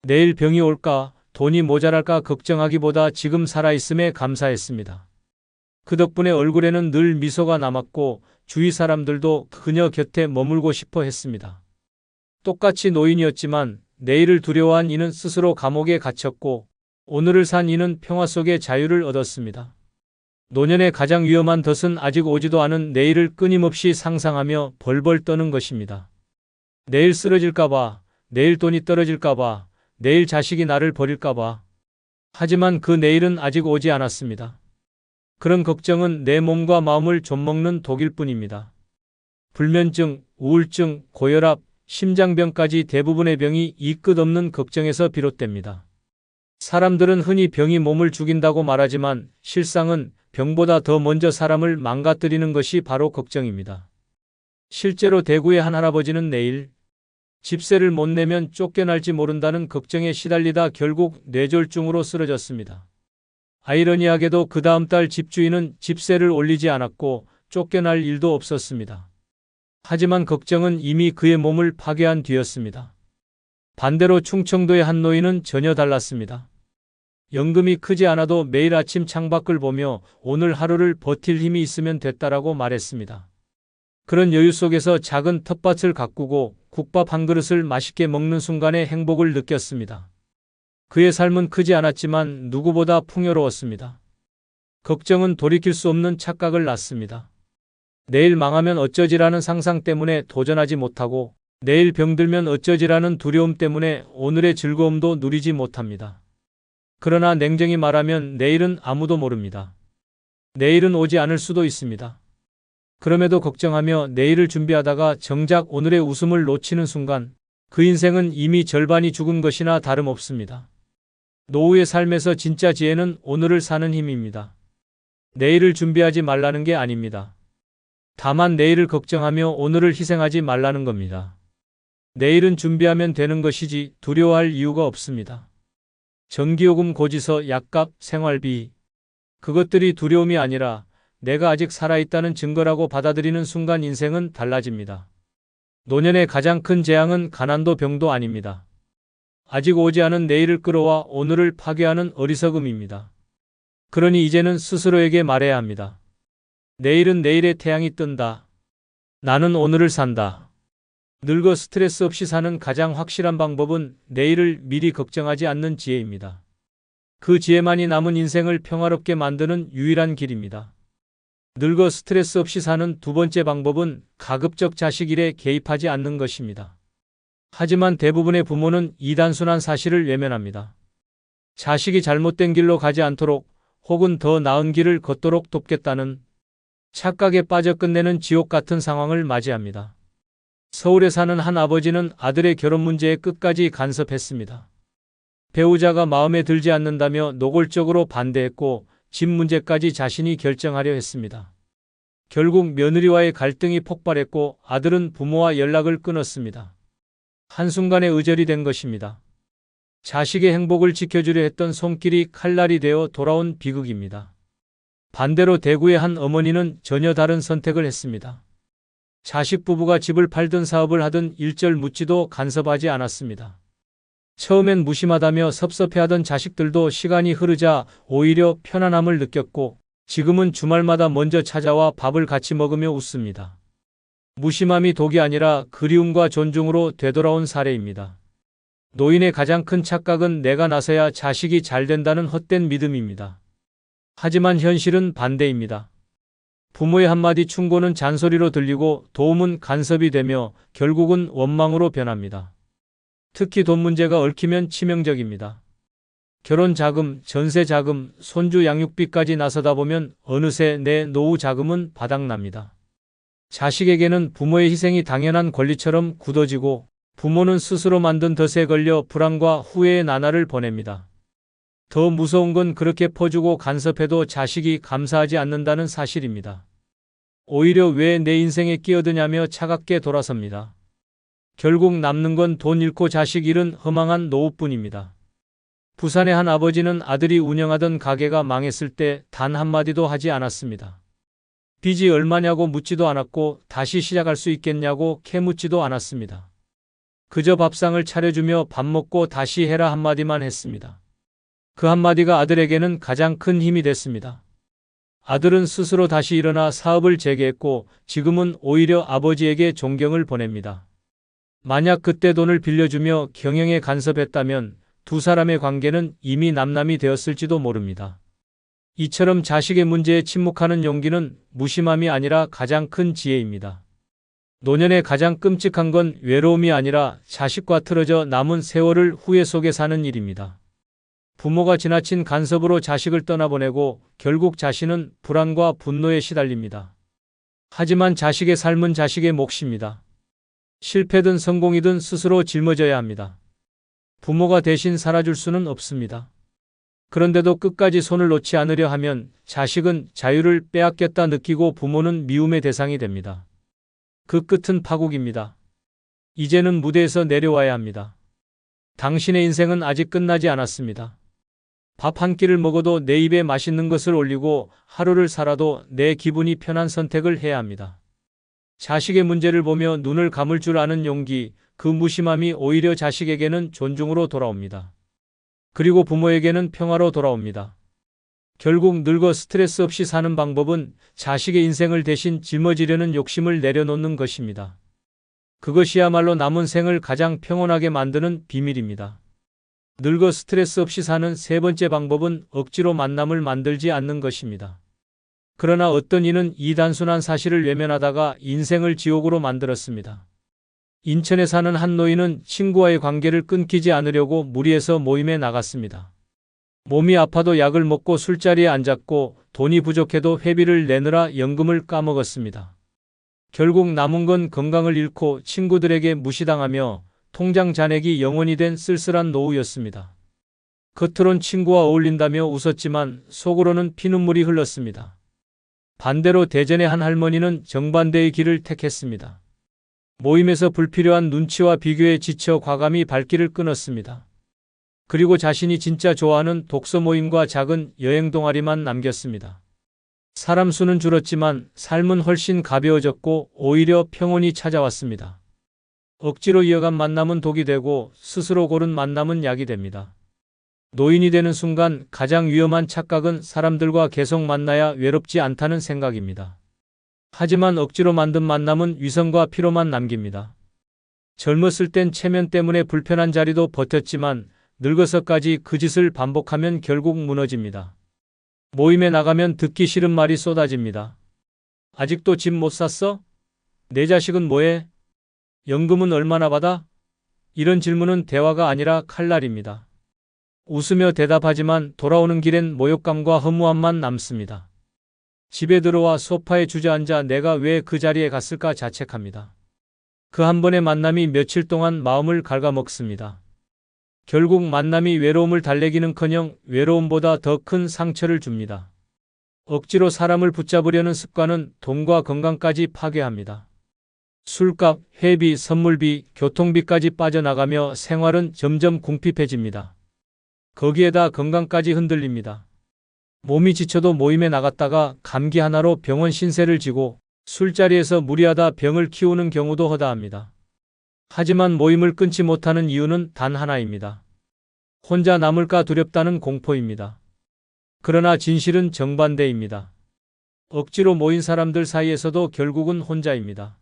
내일 병이 올까, 돈이 모자랄까 걱정하기보다 지금 살아있음에 감사했습니다. 그 덕분에 얼굴에는 늘 미소가 남았고 주위 사람들도 그녀 곁에 머물고 싶어 했습니다. 똑같이 노인이었지만 내일을 두려워한 이는 스스로 감옥에 갇혔고 오늘을 산 이는 평화 속의 자유를 얻었습니다. 노년의 가장 위험한 덫은 아직 오지도 않은 내일을 끊임없이 상상하며 벌벌 떠는 것입니다. 내일 쓰러질까봐, 내일 돈이 떨어질까봐, 내일 자식이 나를 버릴까봐. 하지만 그 내일은 아직 오지 않았습니다. 그런 걱정은 내 몸과 마음을 좀먹는 독일 뿐입니다. 불면증, 우울증, 고혈압, 심장병까지 대부분의 병이 이 끝없는 걱정에서 비롯됩니다. 사람들은 흔히 병이 몸을 죽인다고 말하지만 실상은 병보다 더 먼저 사람을 망가뜨리는 것이 바로 걱정입니다. 실제로 대구의 한 할아버지는 내일 집세를 못 내면 쫓겨날지 모른다는 걱정에 시달리다 결국 뇌졸중으로 쓰러졌습니다. 아이러니하게도 그 다음 달 집주인은 집세를 올리지 않았고 쫓겨날 일도 없었습니다. 하지만 걱정은 이미 그의 몸을 파괴한 뒤였습니다. 반대로 충청도의 한 노인은 전혀 달랐습니다. 연금이 크지 않아도 매일 아침 창밖을 보며 오늘 하루를 버틸 힘이 있으면 됐다라고 말했습니다. 그런 여유 속에서 작은 텃밭을 가꾸고 국밥 한 그릇을 맛있게 먹는 순간의 행복을 느꼈습니다. 그의 삶은 크지 않았지만 누구보다 풍요로웠습니다. 걱정은 돌이킬 수 없는 착각을 낳습니다. 내일 망하면 어쩌지라는 상상 때문에 도전하지 못하고 내일 병들면 어쩌지라는 두려움 때문에 오늘의 즐거움도 누리지 못합니다. 그러나 냉정히 말하면 내일은 아무도 모릅니다. 내일은 오지 않을 수도 있습니다. 그럼에도 걱정하며 내일을 준비하다가 정작 오늘의 웃음을 놓치는 순간 그 인생은 이미 절반이 죽은 것이나 다름없습니다. 노후의 삶에서 진짜 지혜는 오늘을 사는 힘입니다. 내일을 준비하지 말라는 게 아닙니다. 다만 내일을 걱정하며 오늘을 희생하지 말라는 겁니다. 내일은 준비하면 되는 것이지 두려워할 이유가 없습니다. 전기요금 고지서, 약값, 생활비. 그것들이 두려움이 아니라 내가 아직 살아있다는 증거라고 받아들이는 순간 인생은 달라집니다. 노년의 가장 큰 재앙은 가난도 병도 아닙니다. 아직 오지 않은 내일을 끌어와 오늘을 파괴하는 어리석음입니다. 그러니 이제는 스스로에게 말해야 합니다. 내일은 내일의 태양이 뜬다. 나는 오늘을 산다. 늙어 스트레스 없이 사는 가장 확실한 방법은 내일을 미리 걱정하지 않는 지혜입니다. 그 지혜만이 남은 인생을 평화롭게 만드는 유일한 길입니다. 늙어 스트레스 없이 사는 두 번째 방법은 가급적 자식 일에 개입하지 않는 것입니다. 하지만 대부분의 부모는 이 단순한 사실을 외면합니다. 자식이 잘못된 길로 가지 않도록 혹은 더 나은 길을 걷도록 돕겠다는 착각에 빠져 끝내는 지옥 같은 상황을 맞이합니다. 서울에 사는 한 아버지는 아들의 결혼 문제에 끝까지 간섭했습니다. 배우자가 마음에 들지 않는다며 노골적으로 반대했고 집 문제까지 자신이 결정하려 했습니다. 결국 며느리와의 갈등이 폭발했고 아들은 부모와 연락을 끊었습니다. 한순간에 의절이 된 것입니다. 자식의 행복을 지켜주려 했던 손길이 칼날이 되어 돌아온 비극입니다. 반대로 대구의 한 어머니는 전혀 다른 선택을 했습니다. 자식 부부가 집을 팔든 사업을 하든 일절 묻지도 간섭하지 않았습니다. 처음엔 무심하다며 섭섭해하던 자식들도 시간이 흐르자 오히려 편안함을 느꼈고 지금은 주말마다 먼저 찾아와 밥을 같이 먹으며 웃습니다. 무심함이 독이 아니라 그리움과 존중으로 되돌아온 사례입니다. 노인의 가장 큰 착각은 내가 나서야 자식이 잘 된다는 헛된 믿음입니다. 하지만 현실은 반대입니다. 부모의 한마디 충고는 잔소리로 들리고 도움은 간섭이 되며 결국은 원망으로 변합니다. 특히 돈 문제가 얽히면 치명적입니다. 결혼 자금, 전세 자금, 손주 양육비까지 나서다 보면 어느새 내 노후 자금은 바닥납니다. 자식에게는 부모의 희생이 당연한 권리처럼 굳어지고 부모는 스스로 만든 덫에 걸려 불안과 후회의 나날을 보냅니다. 더 무서운 건 그렇게 퍼주고 간섭해도 자식이 감사하지 않는다는 사실입니다. 오히려 왜 내 인생에 끼어드냐며 차갑게 돌아섭니다. 결국 남는 건 돈 잃고 자식 잃은 허망한 노후뿐입니다. 부산의 한 아버지는 아들이 운영하던 가게가 망했을 때 단 한마디도 하지 않았습니다. 빚이 얼마냐고 묻지도 않았고 다시 시작할 수 있겠냐고 캐묻지도 않았습니다. 그저 밥상을 차려주며 밥 먹고 다시 해라 한마디만 했습니다. 그 한마디가 아들에게는 가장 큰 힘이 됐습니다. 아들은 스스로 다시 일어나 사업을 재개했고 지금은 오히려 아버지에게 존경을 보냅니다. 만약 그때 돈을 빌려주며 경영에 간섭했다면 두 사람의 관계는 이미 남남이 되었을지도 모릅니다. 이처럼 자식의 문제에 침묵하는 용기는 무심함이 아니라 가장 큰 지혜입니다. 노년의 가장 끔찍한 건 외로움이 아니라 자식과 틀어져 남은 세월을 후회 속에 사는 일입니다. 부모가 지나친 간섭으로 자식을 떠나보내고 결국 자신은 불안과 분노에 시달립니다. 하지만 자식의 삶은 자식의 몫입니다. 실패든 성공이든 스스로 짊어져야 합니다. 부모가 대신 살아줄 수는 없습니다. 그런데도 끝까지 손을 놓지 않으려 하면 자식은 자유를 빼앗겼다 느끼고 부모는 미움의 대상이 됩니다. 그 끝은 파국입니다. 이제는 무대에서 내려와야 합니다. 당신의 인생은 아직 끝나지 않았습니다. 밥 한 끼를 먹어도 내 입에 맛있는 것을 올리고 하루를 살아도 내 기분이 편한 선택을 해야 합니다. 자식의 문제를 보며 눈을 감을 줄 아는 용기, 그 무심함이 오히려 자식에게는 존중으로 돌아옵니다. 그리고 부모에게는 평화로 돌아옵니다. 결국 늙어 스트레스 없이 사는 방법은 자식의 인생을 대신 짊어지려는 욕심을 내려놓는 것입니다. 그것이야말로 남은 생을 가장 평온하게 만드는 비밀입니다. 늙어 스트레스 없이 사는 세 번째 방법은 억지로 만남을 만들지 않는 것입니다. 그러나 어떤 이는 이 단순한 사실을 외면하다가 인생을 지옥으로 만들었습니다. 인천에 사는 한 노인은 친구와의 관계를 끊기지 않으려고 무리해서 모임에 나갔습니다. 몸이 아파도 약을 먹고 술자리에 앉았고 돈이 부족해도 회비를 내느라 연금을 까먹었습니다. 결국 남은 건 건강을 잃고 친구들에게 무시당하며 통장 잔액이 0원이 된 쓸쓸한 노후였습니다. 겉으론 친구와 어울린다며 웃었지만 속으로는 피눈물이 흘렀습니다. 반대로 대전의 한 할머니는 정반대의 길을 택했습니다. 모임에서 불필요한 눈치와 비교에 지쳐 과감히 발길을 끊었습니다. 그리고 자신이 진짜 좋아하는 독서 모임과 작은 여행 동아리만 남겼습니다. 사람 수는 줄었지만 삶은 훨씬 가벼워졌고 오히려 평온이 찾아왔습니다. 억지로 이어간 만남은 독이 되고 스스로 고른 만남은 약이 됩니다. 노인이 되는 순간 가장 위험한 착각은 사람들과 계속 만나야 외롭지 않다는 생각입니다. 하지만 억지로 만든 만남은 위선과 피로만 남깁니다. 젊었을 땐 체면 때문에 불편한 자리도 버텼지만 늙어서까지 그 짓을 반복하면 결국 무너집니다. 모임에 나가면 듣기 싫은 말이 쏟아집니다. 아직도 집 못 샀어? 내 자식은 뭐해? 연금은 얼마나 받아? 이런 질문은 대화가 아니라 칼날입니다. 웃으며 대답하지만 돌아오는 길엔 모욕감과 허무함만 남습니다. 집에 들어와 소파에 주저앉아 내가 왜 그 자리에 갔을까 자책합니다. 그 한 번의 만남이 며칠 동안 마음을 갉아먹습니다. 결국 만남이 외로움을 달래기는커녕 외로움보다 더 큰 상처를 줍니다. 억지로 사람을 붙잡으려는 습관은 돈과 건강까지 파괴합니다. 술값, 회비, 선물비, 교통비까지 빠져나가며 생활은 점점 궁핍해집니다. 거기에다 건강까지 흔들립니다. 몸이 지쳐도 모임에 나갔다가 감기 하나로 병원 신세를 지고 술자리에서 무리하다 병을 키우는 경우도 허다합니다. 하지만 모임을 끊지 못하는 이유는 단 하나입니다. 혼자 남을까 두렵다는 공포입니다. 그러나 진실은 정반대입니다. 억지로 모인 사람들 사이에서도 결국은 혼자입니다.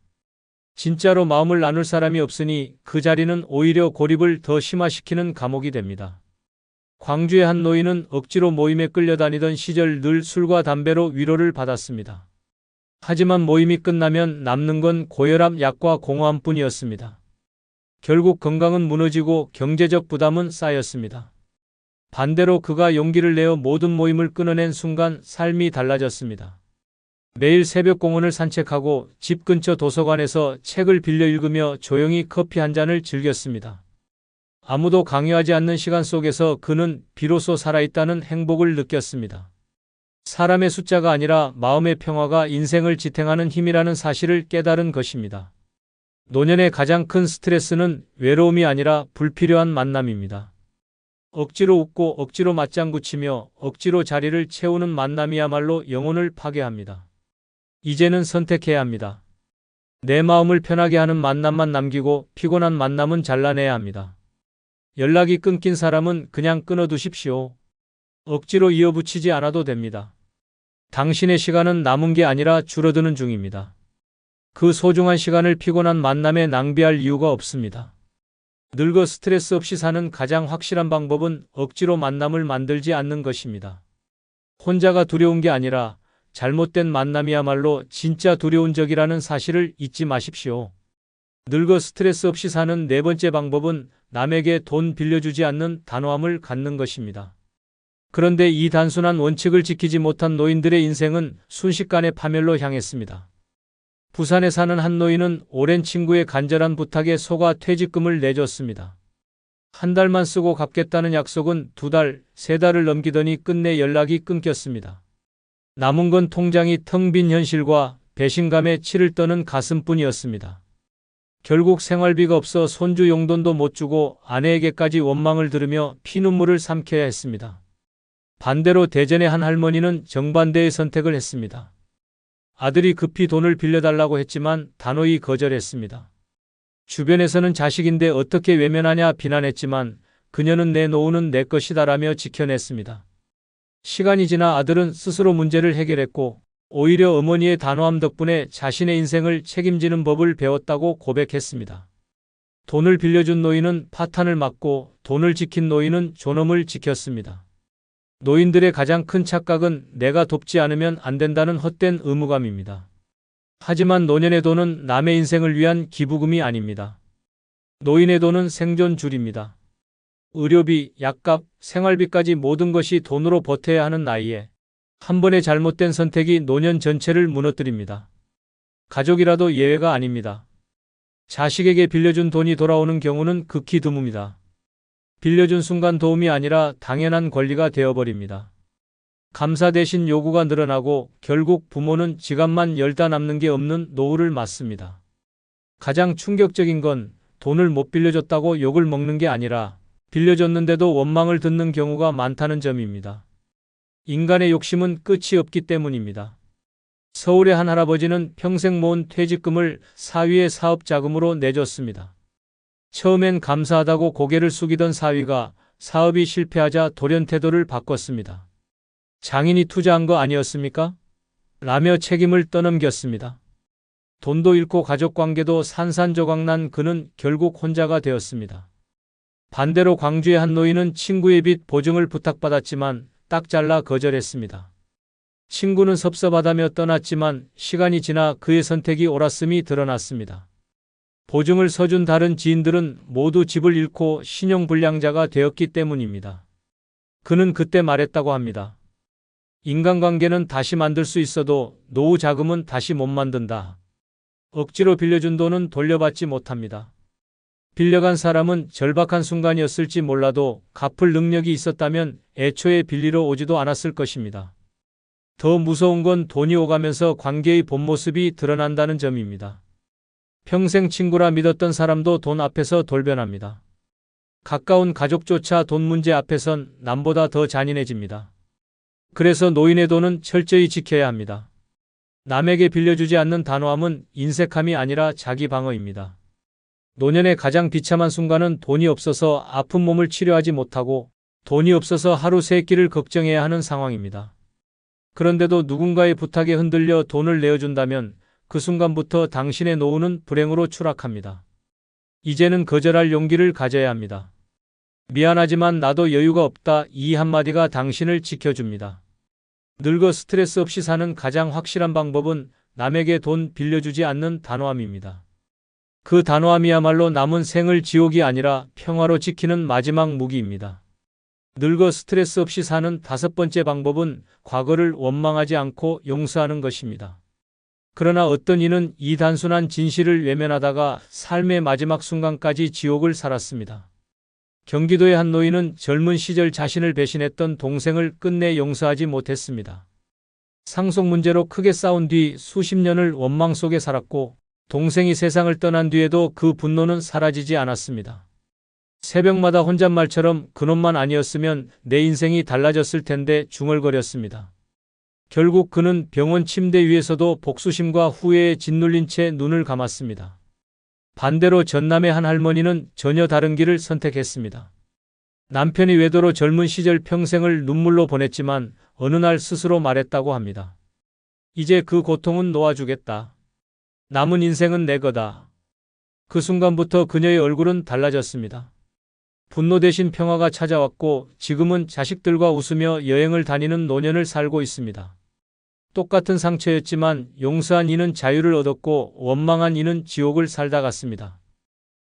진짜로 마음을 나눌 사람이 없으니 그 자리는 오히려 고립을 더 심화시키는 감옥이 됩니다. 광주의 한 노인은 억지로 모임에 끌려다니던 시절 늘 술과 담배로 위로를 받았습니다. 하지만 모임이 끝나면 남는 건 고혈압 약과 공허함뿐이었습니다. 결국 건강은 무너지고 경제적 부담은 쌓였습니다. 반대로 그가 용기를 내어 모든 모임을 끊어낸 순간 삶이 달라졌습니다. 매일 새벽 공원을 산책하고 집 근처 도서관에서 책을 빌려 읽으며 조용히 커피 한 잔을 즐겼습니다. 아무도 강요하지 않는 시간 속에서 그는 비로소 살아있다는 행복을 느꼈습니다. 사람의 숫자가 아니라 마음의 평화가 인생을 지탱하는 힘이라는 사실을 깨달은 것입니다. 노년의 가장 큰 스트레스는 외로움이 아니라 불필요한 만남입니다. 억지로 웃고 억지로 맞장구 치며 억지로 자리를 채우는 만남이야말로 영혼을 파괴합니다. 이제는 선택해야 합니다. 내 마음을 편하게 하는 만남만 남기고 피곤한 만남은 잘라내야 합니다. 연락이 끊긴 사람은 그냥 끊어두십시오. 억지로 이어붙이지 않아도 됩니다. 당신의 시간은 남은 게 아니라 줄어드는 중입니다. 그 소중한 시간을 피곤한 만남에 낭비할 이유가 없습니다. 늙어 스트레스 없이 사는 가장 확실한 방법은 억지로 만남을 만들지 않는 것입니다. 혼자가 두려운 게 아니라 잘못된 만남이야말로 진짜 두려운 적이라는 사실을 잊지 마십시오. 늙어 스트레스 없이 사는 네 번째 방법은 남에게 돈 빌려주지 않는 단호함을 갖는 것입니다. 그런데 이 단순한 원칙을 지키지 못한 노인들의 인생은 순식간에 파멸로 향했습니다. 부산에 사는 한 노인은 오랜 친구의 간절한 부탁에 속아 퇴직금을 내줬습니다. 한 달만 쓰고 갚겠다는 약속은 2달, 3달을 넘기더니 끝내 연락이 끊겼습니다. 남은 건 통장이 텅 빈 현실과 배신감에 치를 떠는 가슴뿐이었습니다. 결국 생활비가 없어 손주 용돈도 못 주고 아내에게까지 원망을 들으며 피눈물을 삼켜야 했습니다. 반대로 대전의 한 할머니는 정반대의 선택을 했습니다. 아들이 급히 돈을 빌려달라고 했지만 단호히 거절했습니다. 주변에서는 자식인데 어떻게 외면하냐 비난했지만 그녀는 내 노후는 내 것이다라며 지켜냈습니다. 시간이 지나 아들은 스스로 문제를 해결했고 오히려 어머니의 단호함 덕분에 자신의 인생을 책임지는 법을 배웠다고 고백했습니다. 돈을 빌려준 노인은 파탄을 맞고 돈을 지킨 노인은 존엄을 지켰습니다. 노인들의 가장 큰 착각은 내가 돕지 않으면 안 된다는 헛된 의무감입니다. 하지만 노년의 돈은 남의 인생을 위한 기부금이 아닙니다. 노인의 돈은 생존줄입니다. 의료비, 약값, 생활비까지 모든 것이 돈으로 버텨야 하는 나이에 한 번의 잘못된 선택이 노년 전체를 무너뜨립니다. 가족이라도 예외가 아닙니다. 자식에게 빌려준 돈이 돌아오는 경우는 극히 드뭅니다. 빌려준 순간 도움이 아니라 당연한 권리가 되어버립니다. 감사 대신 요구가 늘어나고 결국 부모는 지갑만 열다 남는 게 없는 노후를 맞습니다. 가장 충격적인 건 돈을 못 빌려줬다고 욕을 먹는 게 아니라 빌려줬는데도 원망을 듣는 경우가 많다는 점입니다. 인간의 욕심은 끝이 없기 때문입니다. 서울의 한 할아버지는 평생 모은 퇴직금을 사위의 사업 자금으로 내줬습니다. 처음엔 감사하다고 고개를 숙이던 사위가 사업이 실패하자 돌연 태도를 바꿨습니다. 장인이 투자한 거 아니었습니까? 라며 책임을 떠넘겼습니다. 돈도 잃고 가족관계도 산산조각난 그는 결국 혼자가 되었습니다. 반대로 광주의 한 노인은 친구의 빚 보증을 부탁받았지만 딱 잘라 거절했습니다. 친구는 섭섭하다며 떠났지만 시간이 지나 그의 선택이 옳았음이 드러났습니다. 보증을 서준 다른 지인들은 모두 집을 잃고 신용불량자가 되었기 때문입니다. 그는 그때 말했다고 합니다. 인간관계는 다시 만들 수 있어도 노후 자금은 다시 못 만든다. 억지로 빌려준 돈은 돌려받지 못합니다. 빌려간 사람은 절박한 순간이었을지 몰라도 갚을 능력이 있었다면 애초에 빌리러 오지도 않았을 것입니다. 더 무서운 건 돈이 오가면서 관계의 본 모습이 드러난다는 점입니다. 평생 친구라 믿었던 사람도 돈 앞에서 돌변합니다. 가까운 가족조차 돈 문제 앞에선 남보다 더 잔인해집니다. 그래서 노인의 돈은 철저히 지켜야 합니다. 남에게 빌려주지 않는 단호함은 인색함이 아니라 자기 방어입니다. 노년의 가장 비참한 순간은 돈이 없어서 아픈 몸을 치료하지 못하고 돈이 없어서 하루 세 끼를 걱정해야 하는 상황입니다. 그런데도 누군가의 부탁에 흔들려 돈을 내어준다면 그 순간부터 당신의 노후는 불행으로 추락합니다. 이제는 거절할 용기를 가져야 합니다. 미안하지만 나도 여유가 없다. 이 한마디가 당신을 지켜줍니다. 늙어 스트레스 없이 사는 가장 확실한 방법은 남에게 돈 빌려주지 않는 단호함입니다. 그 단호함이야말로 남은 생을 지옥이 아니라 평화로 지키는 마지막 무기입니다. 늙어 스트레스 없이 사는 다섯 번째 방법은 과거를 원망하지 않고 용서하는 것입니다. 그러나 어떤 이는 이 단순한 진실을 외면하다가 삶의 마지막 순간까지 지옥을 살았습니다. 경기도의 한 노인은 젊은 시절 자신을 배신했던 동생을 끝내 용서하지 못했습니다. 상속 문제로 크게 싸운 뒤 수십 년을 원망 속에 살았고 동생이 세상을 떠난 뒤에도 그 분노는 사라지지 않았습니다. 새벽마다 혼잣말처럼 그놈만 아니었으면 내 인생이 달라졌을 텐데 중얼거렸습니다. 결국 그는 병원 침대 위에서도 복수심과 후회에 짓눌린 채 눈을 감았습니다. 반대로 전남의 한 할머니는 전혀 다른 길을 선택했습니다. 남편이 외도로 젊은 시절 평생을 눈물로 보냈지만 어느 날 스스로 말했다고 합니다. 이제 그 고통은 놓아주겠다. 남은 인생은 내 거다. 그 순간부터 그녀의 얼굴은 달라졌습니다. 분노 대신 평화가 찾아왔고 지금은 자식들과 웃으며 여행을 다니는 노년을 살고 있습니다. 똑같은 상처였지만 용서한 이는 자유를 얻었고 원망한 이는 지옥을 살다 갔습니다.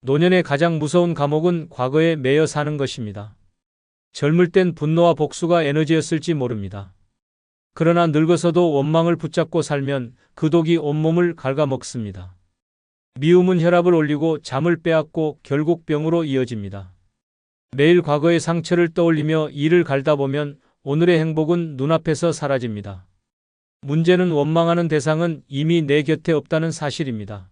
노년의 가장 무서운 감옥은 과거에 매여 사는 것입니다. 젊을 땐 분노와 복수가 에너지였을지 모릅니다. 그러나 늙어서도 원망을 붙잡고 살면 그 독이 온몸을 갉아먹습니다. 미움은 혈압을 올리고 잠을 빼앗고 결국 병으로 이어집니다. 매일 과거의 상처를 떠올리며 이를 갈다 보면 오늘의 행복은 눈앞에서 사라집니다. 문제는 원망하는 대상은 이미 내 곁에 없다는 사실입니다.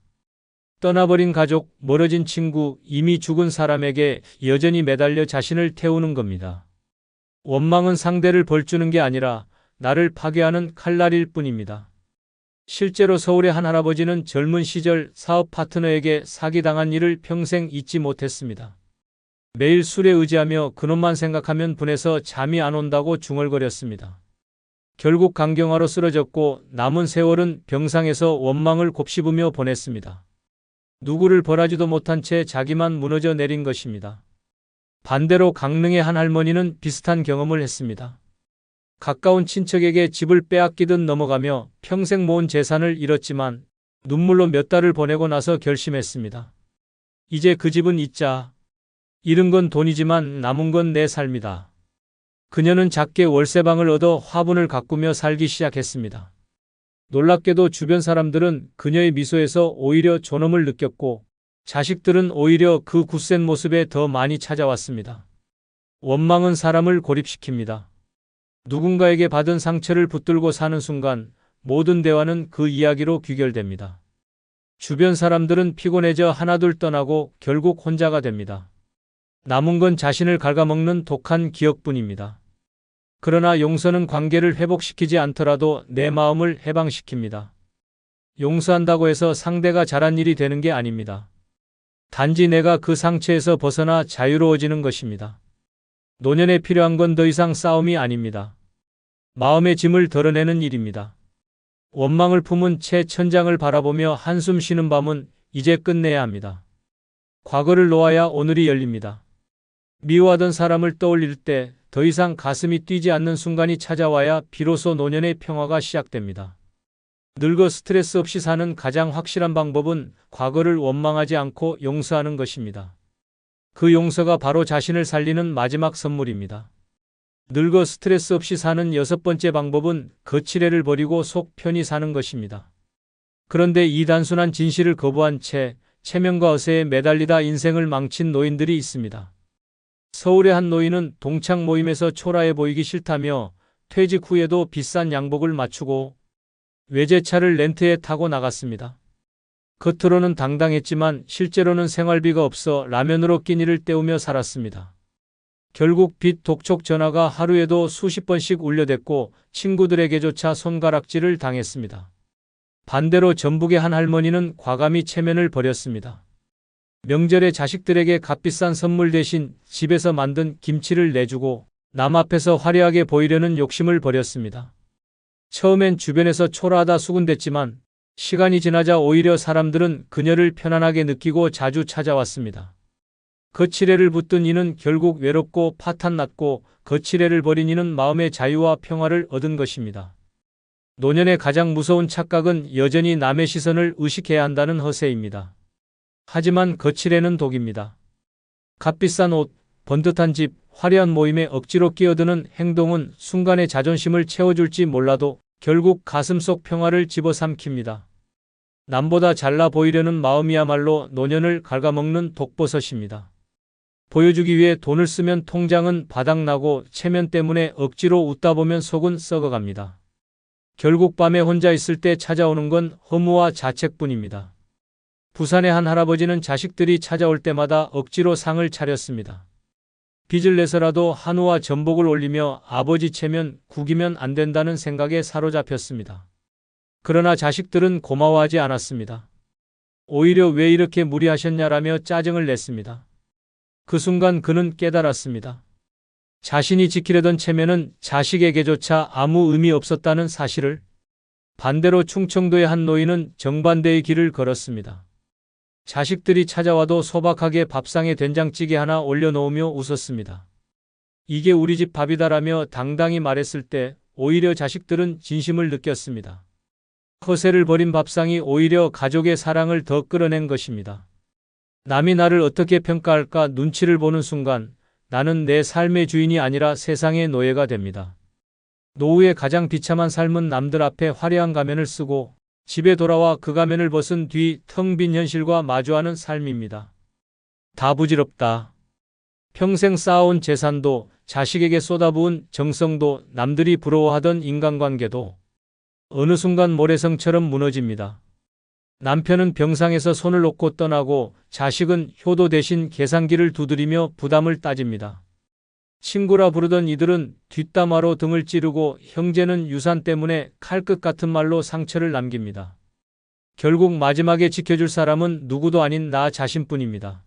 떠나버린 가족, 멀어진 친구, 이미 죽은 사람에게 여전히 매달려 자신을 태우는 겁니다. 원망은 상대를 벌주는 게 아니라 나를 파괴하는 칼날일 뿐입니다. 실제로 서울의 한 할아버지는 젊은 시절 사업 파트너에게 사기당한 일을 평생 잊지 못했습니다. 매일 술에 의지하며 그놈만 생각하면 분해서 잠이 안 온다고 중얼거렸습니다. 결국 간경화로 쓰러졌고 남은 세월은 병상에서 원망을 곱씹으며 보냈습니다. 누구를 벌하지도 못한 채 자기만 무너져 내린 것입니다. 반대로 강릉의 한 할머니는 비슷한 경험을 했습니다. 가까운 친척에게 집을 빼앗기듯 넘어가며 평생 모은 재산을 잃었지만 눈물로 몇 달을 보내고 나서 결심했습니다. 이제 그 집은 잊자. 잃은 건 돈이지만 남은 건 내 삶이다. 그녀는 작게 월세방을 얻어 화분을 가꾸며 살기 시작했습니다. 놀랍게도 주변 사람들은 그녀의 미소에서 오히려 존엄을 느꼈고 자식들은 오히려 그 굳센 모습에 더 많이 찾아왔습니다. 원망은 사람을 고립시킵니다. 누군가에게 받은 상처를 붙들고 사는 순간 모든 대화는 그 이야기로 귀결됩니다. 주변 사람들은 피곤해져 하나둘 떠나고 결국 혼자가 됩니다. 남은 건 자신을 갉아먹는 독한 기억뿐입니다. 그러나 용서는 관계를 회복시키지 않더라도 내 마음을 해방시킵니다. 용서한다고 해서 상대가 잘한 일이 되는 게 아닙니다. 단지 내가 그 상처에서 벗어나 자유로워지는 것입니다. 노년에 필요한 건 더 이상 싸움이 아닙니다. 마음의 짐을 덜어내는 일입니다. 원망을 품은 채 천장을 바라보며 한숨 쉬는 밤은 이제 끝내야 합니다. 과거를 놓아야 오늘이 열립니다. 미워하던 사람을 떠올릴 때 더 이상 가슴이 뛰지 않는 순간이 찾아와야 비로소 노년의 평화가 시작됩니다. 늙어 스트레스 없이 사는 가장 확실한 방법은 과거를 원망하지 않고 용서하는 것입니다. 그 용서가 바로 자신을 살리는 마지막 선물입니다. 늙어 스트레스 없이 사는 6번째 방법은 거칠애를 버리고 속 편히 사는 것입니다. 그런데 이 단순한 진실을 거부한 채 체면과 어세에 매달리다 인생을 망친 노인들이 있습니다. 서울의 한 노인은 동창 모임에서 초라해 보이기 싫다며 퇴직 후에도 비싼 양복을 맞추고 외제차를 렌트해 타고 나갔습니다. 겉으로는 당당했지만 실제로는 생활비가 없어 라면으로 끼니를 때우며 살았습니다. 결국 빚 독촉 전화가 하루에도 수십 번씩 울려댔고 친구들에게조차 손가락질을 당했습니다. 반대로 전북의 한 할머니는 과감히 체면을 버렸습니다. 명절에 자식들에게 값비싼 선물 대신 집에서 만든 김치를 내주고 남 앞에서 화려하게 보이려는 욕심을 버렸습니다. 처음엔 주변에서 초라하다 수군댔지만 시간이 지나자 오히려 사람들은 그녀를 편안하게 느끼고 자주 찾아왔습니다. 거칠애를 붙든 이는 결국 외롭고 파탄났고 거칠애를 버린 이는 마음의 자유와 평화를 얻은 것입니다. 노년의 가장 무서운 착각은 여전히 남의 시선을 의식해야 한다는 허세입니다. 하지만 거칠애는 독입니다. 값비싼 옷, 번듯한 집, 화려한 모임에 억지로 끼어드는 행동은 순간의 자존심을 채워줄지 몰라도 결국 가슴속 평화를 집어삼킵니다. 남보다 잘나 보이려는 마음이야말로 노년을 갉아먹는 독버섯입니다. 보여주기 위해 돈을 쓰면 통장은 바닥나고 체면 때문에 억지로 웃다 보면 속은 썩어갑니다. 결국 밤에 혼자 있을 때 찾아오는 건 허무와 자책뿐입니다. 부산의 한 할아버지는 자식들이 찾아올 때마다 억지로 상을 차렸습니다. 빚을 내서라도 한우와 전복을 올리며 아버지 체면 구기면 안 된다는 생각에 사로잡혔습니다. 그러나 자식들은 고마워하지 않았습니다. 오히려 왜 이렇게 무리하셨냐라며 짜증을 냈습니다. 그 순간 그는 깨달았습니다. 자신이 지키려던 체면은 자식에게조차 아무 의미 없었다는 사실을. 반대로 충청도의 한 노인은 정반대의 길을 걸었습니다. 자식들이 찾아와도 소박하게 밥상에 된장찌개 하나 올려놓으며 웃었습니다. 이게 우리 집 밥이다라며 당당히 말했을 때 오히려 자식들은 진심을 느꼈습니다. 허세를 버린 밥상이 오히려 가족의 사랑을 더 끌어낸 것입니다. 남이 나를 어떻게 평가할까 눈치를 보는 순간 나는 내 삶의 주인이 아니라 세상의 노예가 됩니다. 노후의 가장 비참한 삶은 남들 앞에 화려한 가면을 쓰고 집에 돌아와 그 가면을 벗은 뒤 텅 빈 현실과 마주하는 삶입니다. 다 부질없다. 평생 쌓아온 재산도 자식에게 쏟아부은 정성도 남들이 부러워하던 인간관계도 어느 순간 모래성처럼 무너집니다. 남편은 병상에서 손을 놓고 떠나고 자식은 효도 대신 계산기를 두드리며 부담을 따집니다. 친구라 부르던 이들은 뒷담화로 등을 찌르고 형제는 유산 때문에 칼끝 같은 말로 상처를 남깁니다. 결국 마지막에 지켜줄 사람은 누구도 아닌 나 자신뿐입니다.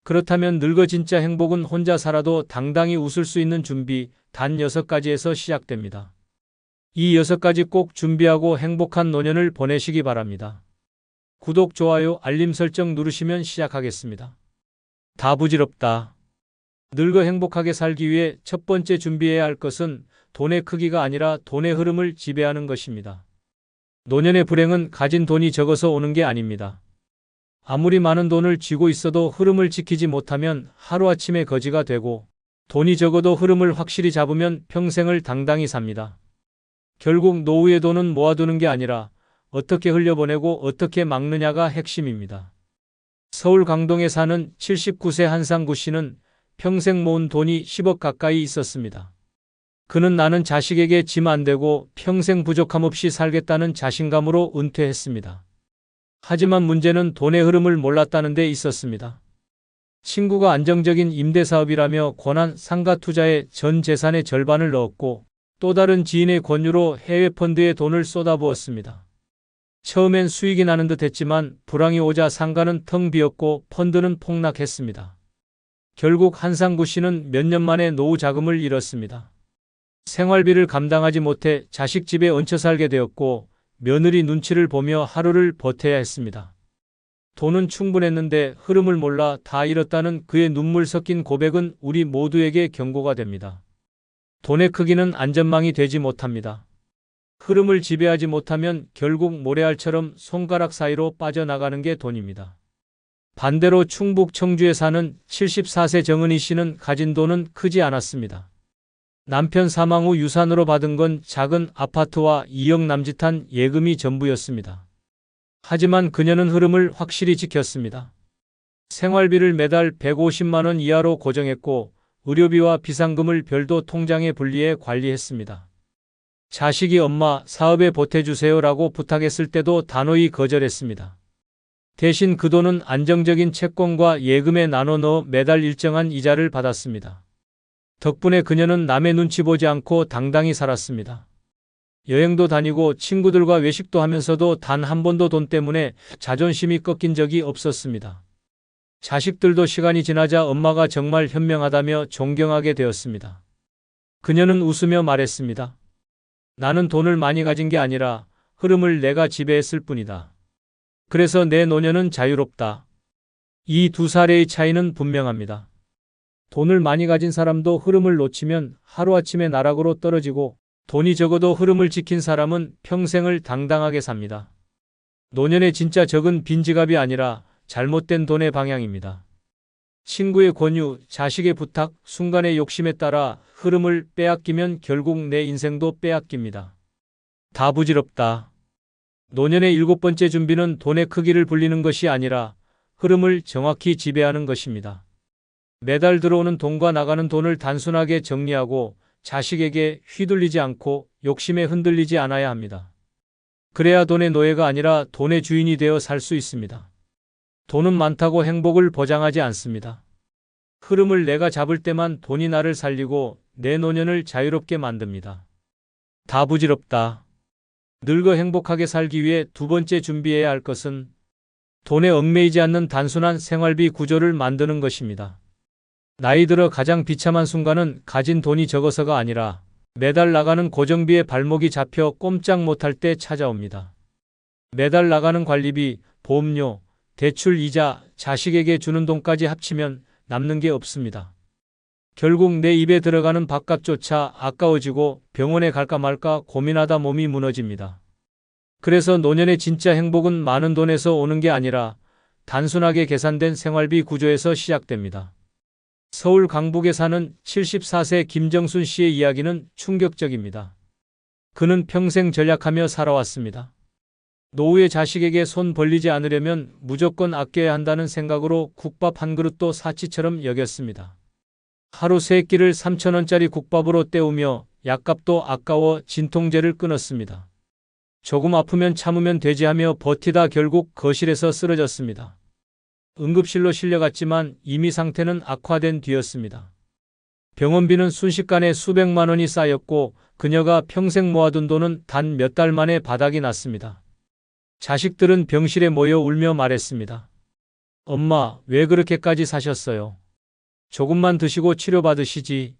그렇다면 늙어 진짜 행복은 혼자 살아도 당당히 웃을 수 있는 준비 단 6가지에서 시작됩니다. 이 6가지 꼭 준비하고 행복한 노년을 보내시기 바랍니다. 구독, 좋아요, 알림 설정 누르시면 시작하겠습니다. 다 부질없다. 늙어 행복하게 살기 위해 첫 번째 준비해야 할 것은 돈의 크기가 아니라 돈의 흐름을 지배하는 것입니다. 노년의 불행은 가진 돈이 적어서 오는 게 아닙니다. 아무리 많은 돈을 쥐고 있어도 흐름을 지키지 못하면 하루아침에 거지가 되고, 돈이 적어도 흐름을 확실히 잡으면 평생을 당당히 삽니다. 결국 노후의 돈은 모아두는 게 아니라 어떻게 흘려보내고 어떻게 막느냐가 핵심입니다. 서울 강동에 사는 79세 한상구 씨는 평생 모은 돈이 10억 가까이 있었습니다. 그는 나는 자식에게 짐 안 되고 평생 부족함 없이 살겠다는 자신감으로 은퇴했습니다. 하지만 문제는 돈의 흐름을 몰랐다는 데 있었습니다. 친구가 안정적인 임대사업이라며 권한 상가 투자에 전 재산의 절반을 넣었고, 또 다른 지인의 권유로 해외 펀드에 돈을 쏟아부었습니다. 처음엔 수익이 나는 듯 했지만 불황이 오자 상가는 텅 비었고 펀드는 폭락했습니다. 결국 한상구 씨는 몇 년 만에 노후 자금을 잃었습니다. 생활비를 감당하지 못해 자식 집에 얹혀 살게 되었고, 며느리 눈치를 보며 하루를 버텨야 했습니다. 돈은 충분했는데 흐름을 몰라 다 잃었다는 그의 눈물 섞인 고백은 우리 모두에게 경고가 됩니다. 돈의 크기는 안전망이 되지 못합니다. 흐름을 지배하지 못하면 결국 모래알처럼 손가락 사이로 빠져나가는 게 돈입니다. 반대로 충북 청주에 사는 74세 정은희 씨는 가진 돈은 크지 않았습니다. 남편 사망 후 유산으로 받은 건 작은 아파트와 2억 남짓한 예금이 전부였습니다. 하지만 그녀는 흐름을 확실히 지켰습니다. 생활비를 매달 150만 원 이하로 고정했고, 의료비와 비상금을 별도 통장에 분리해 관리했습니다. 자식이 엄마 사업에 보태주세요라고 부탁했을 때도 단호히 거절했습니다. 대신 그 돈은 안정적인 채권과 예금에 나눠 넣어 매달 일정한 이자를 받았습니다. 덕분에 그녀는 남의 눈치 보지 않고 당당히 살았습니다. 여행도 다니고 친구들과 외식도 하면서도 단 한 번도 돈 때문에 자존심이 꺾인 적이 없었습니다. 자식들도 시간이 지나자 엄마가 정말 현명하다며 존경하게 되었습니다. 그녀는 웃으며 말했습니다. 나는 돈을 많이 가진 게 아니라 흐름을 내가 지배했을 뿐이다. 그래서 내 노년은 자유롭다. 이 두 사례의 차이는 분명합니다. 돈을 많이 가진 사람도 흐름을 놓치면 하루아침에 나락으로 떨어지고, 돈이 적어도 흐름을 지킨 사람은 평생을 당당하게 삽니다. 노년의 진짜 적은 빈지갑이 아니라 잘못된 돈의 방향입니다. 친구의 권유, 자식의 부탁, 순간의 욕심에 따라 흐름을 빼앗기면 결국 내 인생도 빼앗깁니다. 다 부질없다. 노년의 7번째 준비는 돈의 크기를 불리는 것이 아니라 흐름을 정확히 지배하는 것입니다. 매달 들어오는 돈과 나가는 돈을 단순하게 정리하고 자식에게 휘둘리지 않고 욕심에 흔들리지 않아야 합니다. 그래야 돈의 노예가 아니라 돈의 주인이 되어 살 수 있습니다. 돈은 많다고 행복을 보장하지 않습니다. 흐름을 내가 잡을 때만 돈이 나를 살리고 내 노년을 자유롭게 만듭니다. 다 부질없다. 늙어 행복하게 살기 위해 두 번째 준비해야 할 것은 돈에 얽매이지 않는 단순한 생활비 구조를 만드는 것입니다. 나이 들어 가장 비참한 순간은 가진 돈이 적어서가 아니라 매달 나가는 고정비에 발목이 잡혀 꼼짝 못할 때 찾아옵니다. 매달 나가는 관리비, 보험료, 대출 이자, 자식에게 주는 돈까지 합치면 남는 게 없습니다. 결국 내 입에 들어가는 밥값조차 아까워지고 병원에 갈까 말까 고민하다 몸이 무너집니다. 그래서 노년의 진짜 행복은 많은 돈에서 오는 게 아니라 단순하게 계산된 생활비 구조에서 시작됩니다. 서울 강북에 사는 74세 김정순 씨의 이야기는 충격적입니다. 그는 평생 전략하며 살아왔습니다. 노후에 자식에게 손 벌리지 않으려면 무조건 아껴야 한다는 생각으로 국밥 한 그릇도 사치처럼 여겼습니다. 하루 3끼를 3,000원짜리 국밥으로 때우며 약값도 아까워 진통제를 끊었습니다. 조금 아프면 참으면 되지 하며 버티다 결국 거실에서 쓰러졌습니다. 응급실로 실려갔지만 이미 상태는 악화된 뒤였습니다. 병원비는 순식간에 수백만 원이 쌓였고 그녀가 평생 모아둔 돈은 단 몇 달 만에 바닥이 났습니다. 자식들은 병실에 모여 울며 말했습니다. 엄마, 왜 그렇게까지 사셨어요? 조금만 드시고 치료받으시지.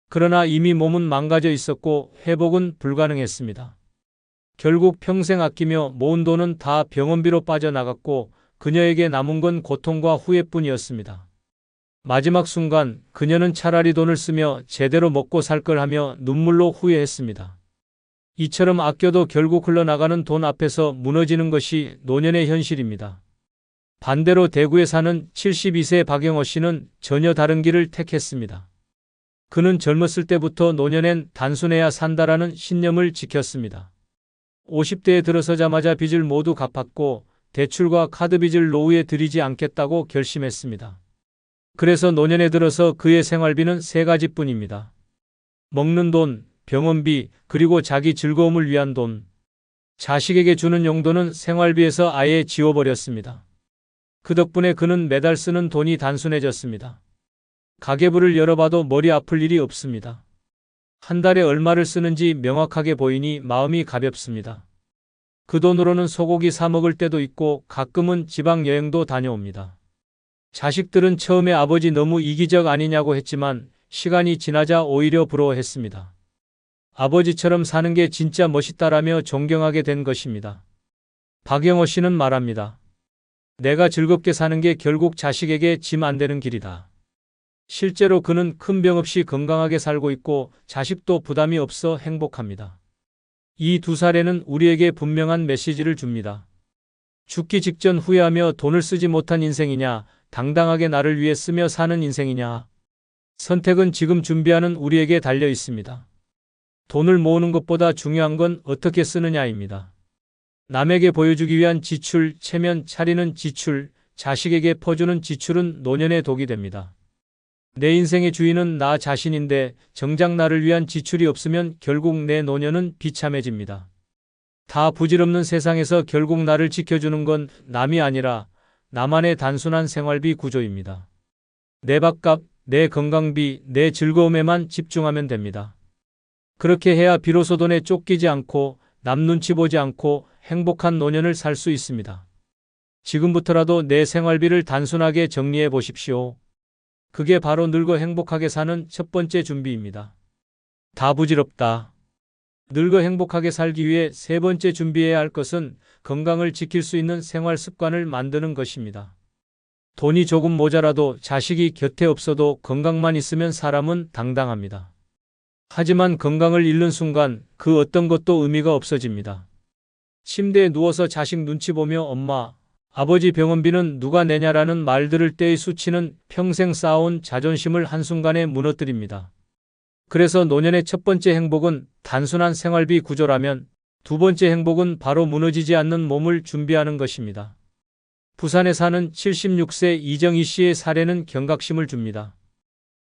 그러나 이미 몸은 망가져 있었고 회복은 불가능했습니다. 결국 평생 아끼며 모은 돈은 다 병원비로 빠져나갔고 그녀에게 남은 건 고통과 후회뿐이었습니다. 마지막 순간 그녀는 차라리 돈을 쓰며 제대로 먹고 살 걸 하며 눈물로 후회했습니다. 이처럼 아껴도 결국 흘러나가는 돈 앞에서 무너지는 것이 노년의 현실입니다. 반대로 대구에 사는 72세 박영호 씨는 전혀 다른 길을 택했습니다. 그는 젊었을 때부터 노년엔 단순해야 산다라는 신념을 지켰습니다. 50대에 들어서자마자 빚을 모두 갚았고 대출과 카드 빚을 노후에 들이지 않겠다고 결심했습니다. 그래서 노년에 들어서 그의 생활비는 세 가지뿐입니다. 먹는 돈, 병원비, 그리고 자기 즐거움을 위한 돈. 자식에게 주는 용도는 생활비에서 아예 지워버렸습니다. 그 덕분에 그는 매달 쓰는 돈이 단순해졌습니다. 가계부를 열어봐도 머리 아플 일이 없습니다. 한 달에 얼마를 쓰는지 명확하게 보이니 마음이 가볍습니다. 그 돈으로는 소고기 사 먹을 때도 있고 가끔은 지방 여행도 다녀옵니다. 자식들은 처음에 아버지 너무 이기적 아니냐고 했지만 시간이 지나자 오히려 부러워했습니다. 아버지처럼 사는 게 진짜 멋있다라며 존경하게 된 것입니다. 박영호 씨는 말합니다. 내가 즐겁게 사는 게 결국 자식에게 짐 안 되는 길이다. 실제로 그는 큰 병 없이 건강하게 살고 있고 자식도 부담이 없어 행복합니다. 이 두 사례는 우리에게 분명한 메시지를 줍니다. 죽기 직전 후회하며 돈을 쓰지 못한 인생이냐, 당당하게 나를 위해 쓰며 사는 인생이냐. 선택은 지금 준비하는 우리에게 달려 있습니다. 돈을 모으는 것보다 중요한 건 어떻게 쓰느냐입니다. 남에게 보여주기 위한 지출, 체면 차리는 지출, 자식에게 퍼주는 지출은 노년의 독이 됩니다. 내 인생의 주인은 나 자신인데 정작 나를 위한 지출이 없으면 결국 내 노년은 비참해집니다. 다 부질없는 세상에서 결국 나를 지켜주는 건 남이 아니라 나만의 단순한 생활비 구조입니다. 내 밥값, 내 건강비, 내 즐거움에만 집중하면 됩니다. 그렇게 해야 비로소 돈에 쫓기지 않고 남 눈치 보지 않고 행복한 노년을 살 수 있습니다. 지금부터라도 내 생활비를 단순하게 정리해 보십시오. 그게 바로 늙어 행복하게 사는 첫 번째 준비입니다. 다 부질없다. 늙어 행복하게 살기 위해 세 번째 준비해야 할 것은 건강을 지킬 수 있는 생활 습관을 만드는 것입니다. 돈이 조금 모자라도 자식이 곁에 없어도 건강만 있으면 사람은 당당합니다. 하지만 건강을 잃는 순간 그 어떤 것도 의미가 없어집니다. 침대에 누워서 자식 눈치 보며 엄마, 아버지 병원비는 누가 내냐라는 말 들을 때의 수치는 평생 쌓아온 자존심을 한순간에 무너뜨립니다. 그래서 노년의 첫 번째 행복은 단순한 생활비 구조라면 두 번째 행복은 바로 무너지지 않는 몸을 준비하는 것입니다. 부산에 사는 76세 이정희 씨의 사례는 경각심을 줍니다.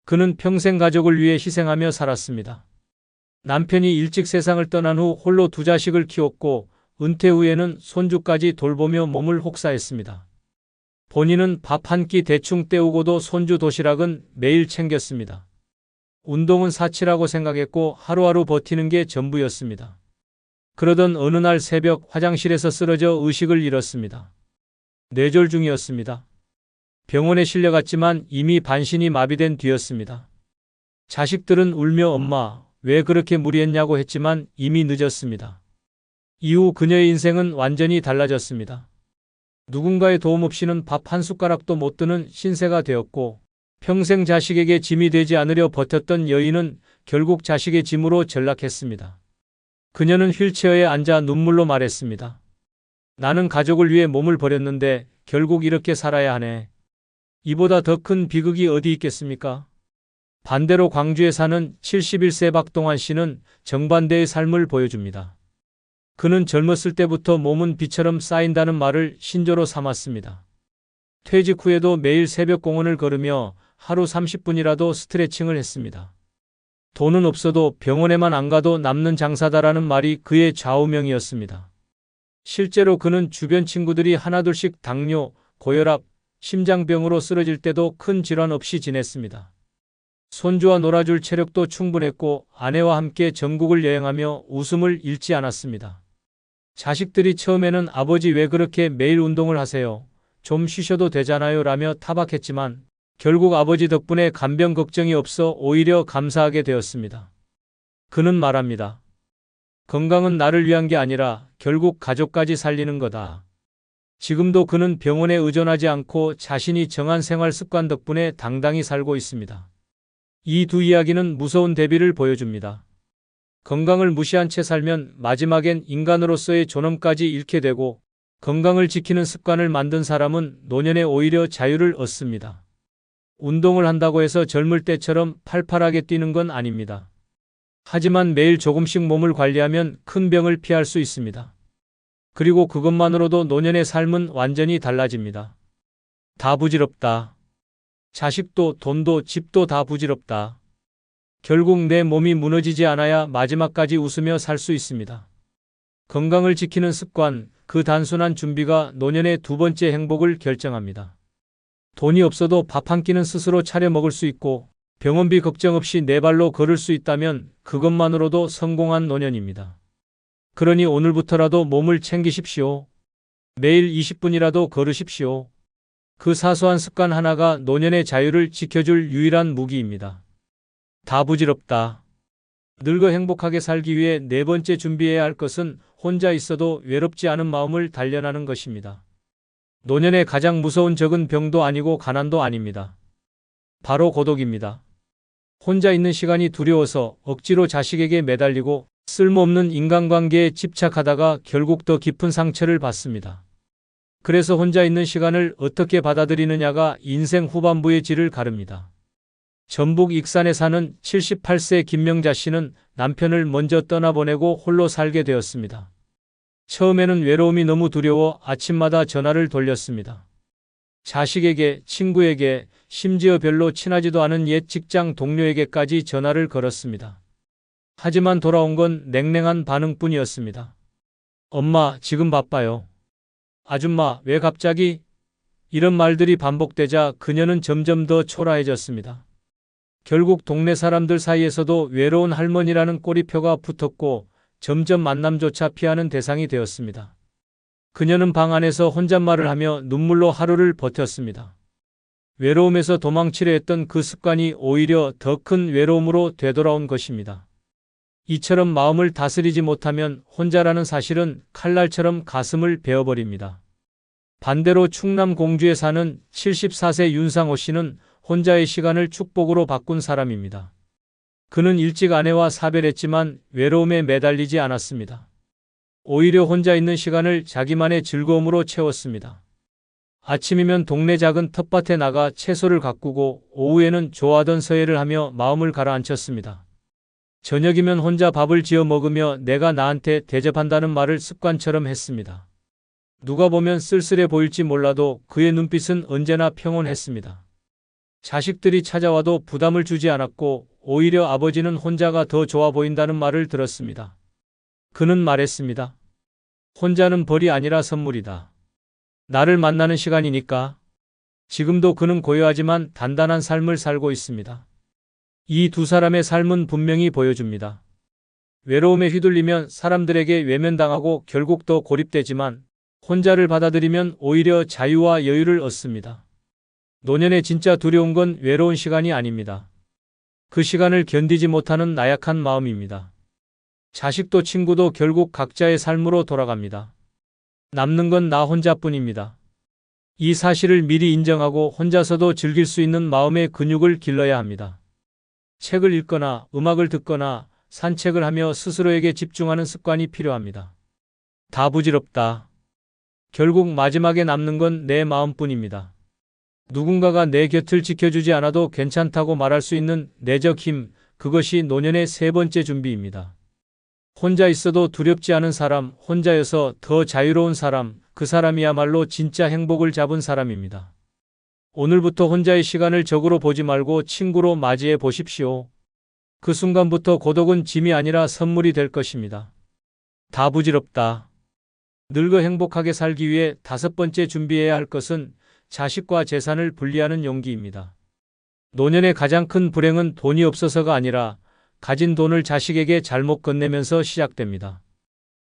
그는 평생 가족을 위해 희생하며 살았습니다. 남편이 일찍 세상을 떠난 후 홀로 두 자식을 키웠고 은퇴 후에는 손주까지 돌보며 몸을 혹사했습니다. 본인은 밥 한 끼 대충 때우고도 손주 도시락은 매일 챙겼습니다. 운동은 사치라고 생각했고 하루하루 버티는 게 전부였습니다. 그러던 어느 날 새벽 화장실에서 쓰러져 의식을 잃었습니다. 뇌졸 중이었습니다. 병원에 실려갔지만 이미 반신이 마비된 뒤였습니다. 자식들은 울며 엄마, 왜 그렇게 무리했냐고 했지만 이미 늦었습니다. 이후 그녀의 인생은 완전히 달라졌습니다. 누군가의 도움 없이는 밥 한 숟가락도 못 드는 신세가 되었고 평생 자식에게 짐이 되지 않으려 버텼던 여인은 결국 자식의 짐으로 전락했습니다. 그녀는 휠체어에 앉아 눈물로 말했습니다. 나는 가족을 위해 몸을 버렸는데 결국 이렇게 살아야 하네. 이보다 더 큰 비극이 어디 있겠습니까? 반대로 광주에 사는 71세 박동환 씨는 정반대의 삶을 보여줍니다. 그는 젊었을 때부터 몸은 비처럼 쌓인다는 말을 신조로 삼았습니다. 퇴직 후에도 매일 새벽 공원을 걸으며 하루 30분이라도 스트레칭을 했습니다. 돈은 없어도 병원에만 안 가도 남는 장사다라는 말이 그의 좌우명이었습니다. 실제로 그는 주변 친구들이 하나둘씩 당뇨, 고혈압, 심장병으로 쓰러질 때도 큰 질환 없이 지냈습니다. 손주와 놀아줄 체력도 충분했고 아내와 함께 전국을 여행하며 웃음을 잃지 않았습니다. 자식들이 처음에는 아버지 왜 그렇게 매일 운동을 하세요? 좀 쉬셔도 되잖아요 라며 타박했지만 결국 아버지 덕분에 간병 걱정이 없어 오히려 감사하게 되었습니다. 그는 말합니다. 건강은 나를 위한 게 아니라 결국 가족까지 살리는 거다. 지금도 그는 병원에 의존하지 않고 자신이 정한 생활 습관 덕분에 당당히 살고 있습니다. 이 두 이야기는 무서운 대비를 보여줍니다. 건강을 무시한 채 살면 마지막엔 인간으로서의 존엄까지 잃게 되고 건강을 지키는 습관을 만든 사람은 노년에 오히려 자유를 얻습니다. 운동을 한다고 해서 젊을 때처럼 팔팔하게 뛰는 건 아닙니다. 하지만 매일 조금씩 몸을 관리하면 큰 병을 피할 수 있습니다. 그리고 그것만으로도 노년의 삶은 완전히 달라집니다. 다 부질없다. 자식도 돈도 집도 다 부질없다. 결국 내 몸이 무너지지 않아야 마지막까지 웃으며 살 수 있습니다. 건강을 지키는 습관, 그 단순한 준비가 노년의 두 번째 행복을 결정합니다. 돈이 없어도 밥 한 끼는 스스로 차려 먹을 수 있고 병원비 걱정 없이 네 발로 걸을 수 있다면 그것만으로도 성공한 노년입니다. 그러니 오늘부터라도 몸을 챙기십시오. 매일 20분이라도 걸으십시오. 그 사소한 습관 하나가 노년의 자유를 지켜줄 유일한 무기입니다. 다 부질없다. 늙어 행복하게 살기 위해 네 번째 준비해야 할 것은 혼자 있어도 외롭지 않은 마음을 단련하는 것입니다. 노년의 가장 무서운 적은 병도 아니고 가난도 아닙니다. 바로 고독입니다. 혼자 있는 시간이 두려워서 억지로 자식에게 매달리고 쓸모없는 인간관계에 집착하다가 결국 더 깊은 상처를 받습니다. 그래서 혼자 있는 시간을 어떻게 받아들이느냐가 인생 후반부의 질을 가릅니다. 전북 익산에 사는 78세 김명자 씨는 남편을 먼저 떠나보내고 홀로 살게 되었습니다. 처음에는 외로움이 너무 두려워 아침마다 전화를 돌렸습니다. 자식에게, 친구에게, 심지어 별로 친하지도 않은 옛 직장 동료에게까지 전화를 걸었습니다. 하지만 돌아온 건 냉랭한 반응뿐이었습니다. 엄마, 지금 바빠요. 아줌마, 왜 갑자기? 이런 말들이 반복되자 그녀는 점점 더 초라해졌습니다. 결국 동네 사람들 사이에서도 외로운 할머니라는 꼬리표가 붙었고 점점 만남조차 피하는 대상이 되었습니다. 그녀는 방 안에서 혼잣말을 하며 눈물로 하루를 버텼습니다. 외로움에서 도망치려 했던 그 습관이 오히려 더 큰 외로움으로 되돌아온 것입니다. 이처럼 마음을 다스리지 못하면 혼자라는 사실은 칼날처럼 가슴을 베어버립니다. 반대로 충남 공주에 사는 74세 윤상호 씨는 혼자의 시간을 축복으로 바꾼 사람입니다. 그는 일찍 아내와 사별했지만 외로움에 매달리지 않았습니다. 오히려 혼자 있는 시간을 자기만의 즐거움으로 채웠습니다. 아침이면 동네 작은 텃밭에 나가 채소를 가꾸고 오후에는 좋아하던 서예를 하며 마음을 가라앉혔습니다. 저녁이면 혼자 밥을 지어 먹으며 내가 나한테 대접한다는 말을 습관처럼 했습니다. 누가 보면 쓸쓸해 보일지 몰라도 그의 눈빛은 언제나 평온했습니다. 자식들이 찾아와도 부담을 주지 않았고 오히려 아버지는 혼자가 더 좋아 보인다는 말을 들었습니다. 그는 말했습니다. 혼자는 벌이 아니라 선물이다. 나를 만나는 시간이니까. 지금도 그는 고요하지만 단단한 삶을 살고 있습니다. 이 두 사람의 삶은 분명히 보여줍니다. 외로움에 휘둘리면 사람들에게 외면당하고 결국 더 고립되지만 혼자를 받아들이면 오히려 자유와 여유를 얻습니다. 노년에 진짜 두려운 건 외로운 시간이 아닙니다. 그 시간을 견디지 못하는 나약한 마음입니다. 자식도 친구도 결국 각자의 삶으로 돌아갑니다. 남는 건 나 혼자뿐입니다. 이 사실을 미리 인정하고 혼자서도 즐길 수 있는 마음의 근육을 길러야 합니다. 책을 읽거나 음악을 듣거나 산책을 하며 스스로에게 집중하는 습관이 필요합니다. 다 부질없다. 결국 마지막에 남는 건 내 마음뿐입니다. 누군가가 내 곁을 지켜주지 않아도 괜찮다고 말할 수 있는 내적 힘, 그것이 노년의 세 번째 준비입니다. 혼자 있어도 두렵지 않은 사람, 혼자여서 더 자유로운 사람, 그 사람이야말로 진짜 행복을 잡은 사람입니다. 오늘부터 혼자의 시간을 적으로 보지 말고 친구로 맞이해 보십시오. 그 순간부터 고독은 짐이 아니라 선물이 될 것입니다. 다 부질없다. 늙어 행복하게 살기 위해 다섯 번째 준비해야 할 것은 자식과 재산을 분리하는 용기입니다. 노년의 가장 큰 불행은 돈이 없어서가 아니라 가진 돈을 자식에게 잘못 건네면서 시작됩니다.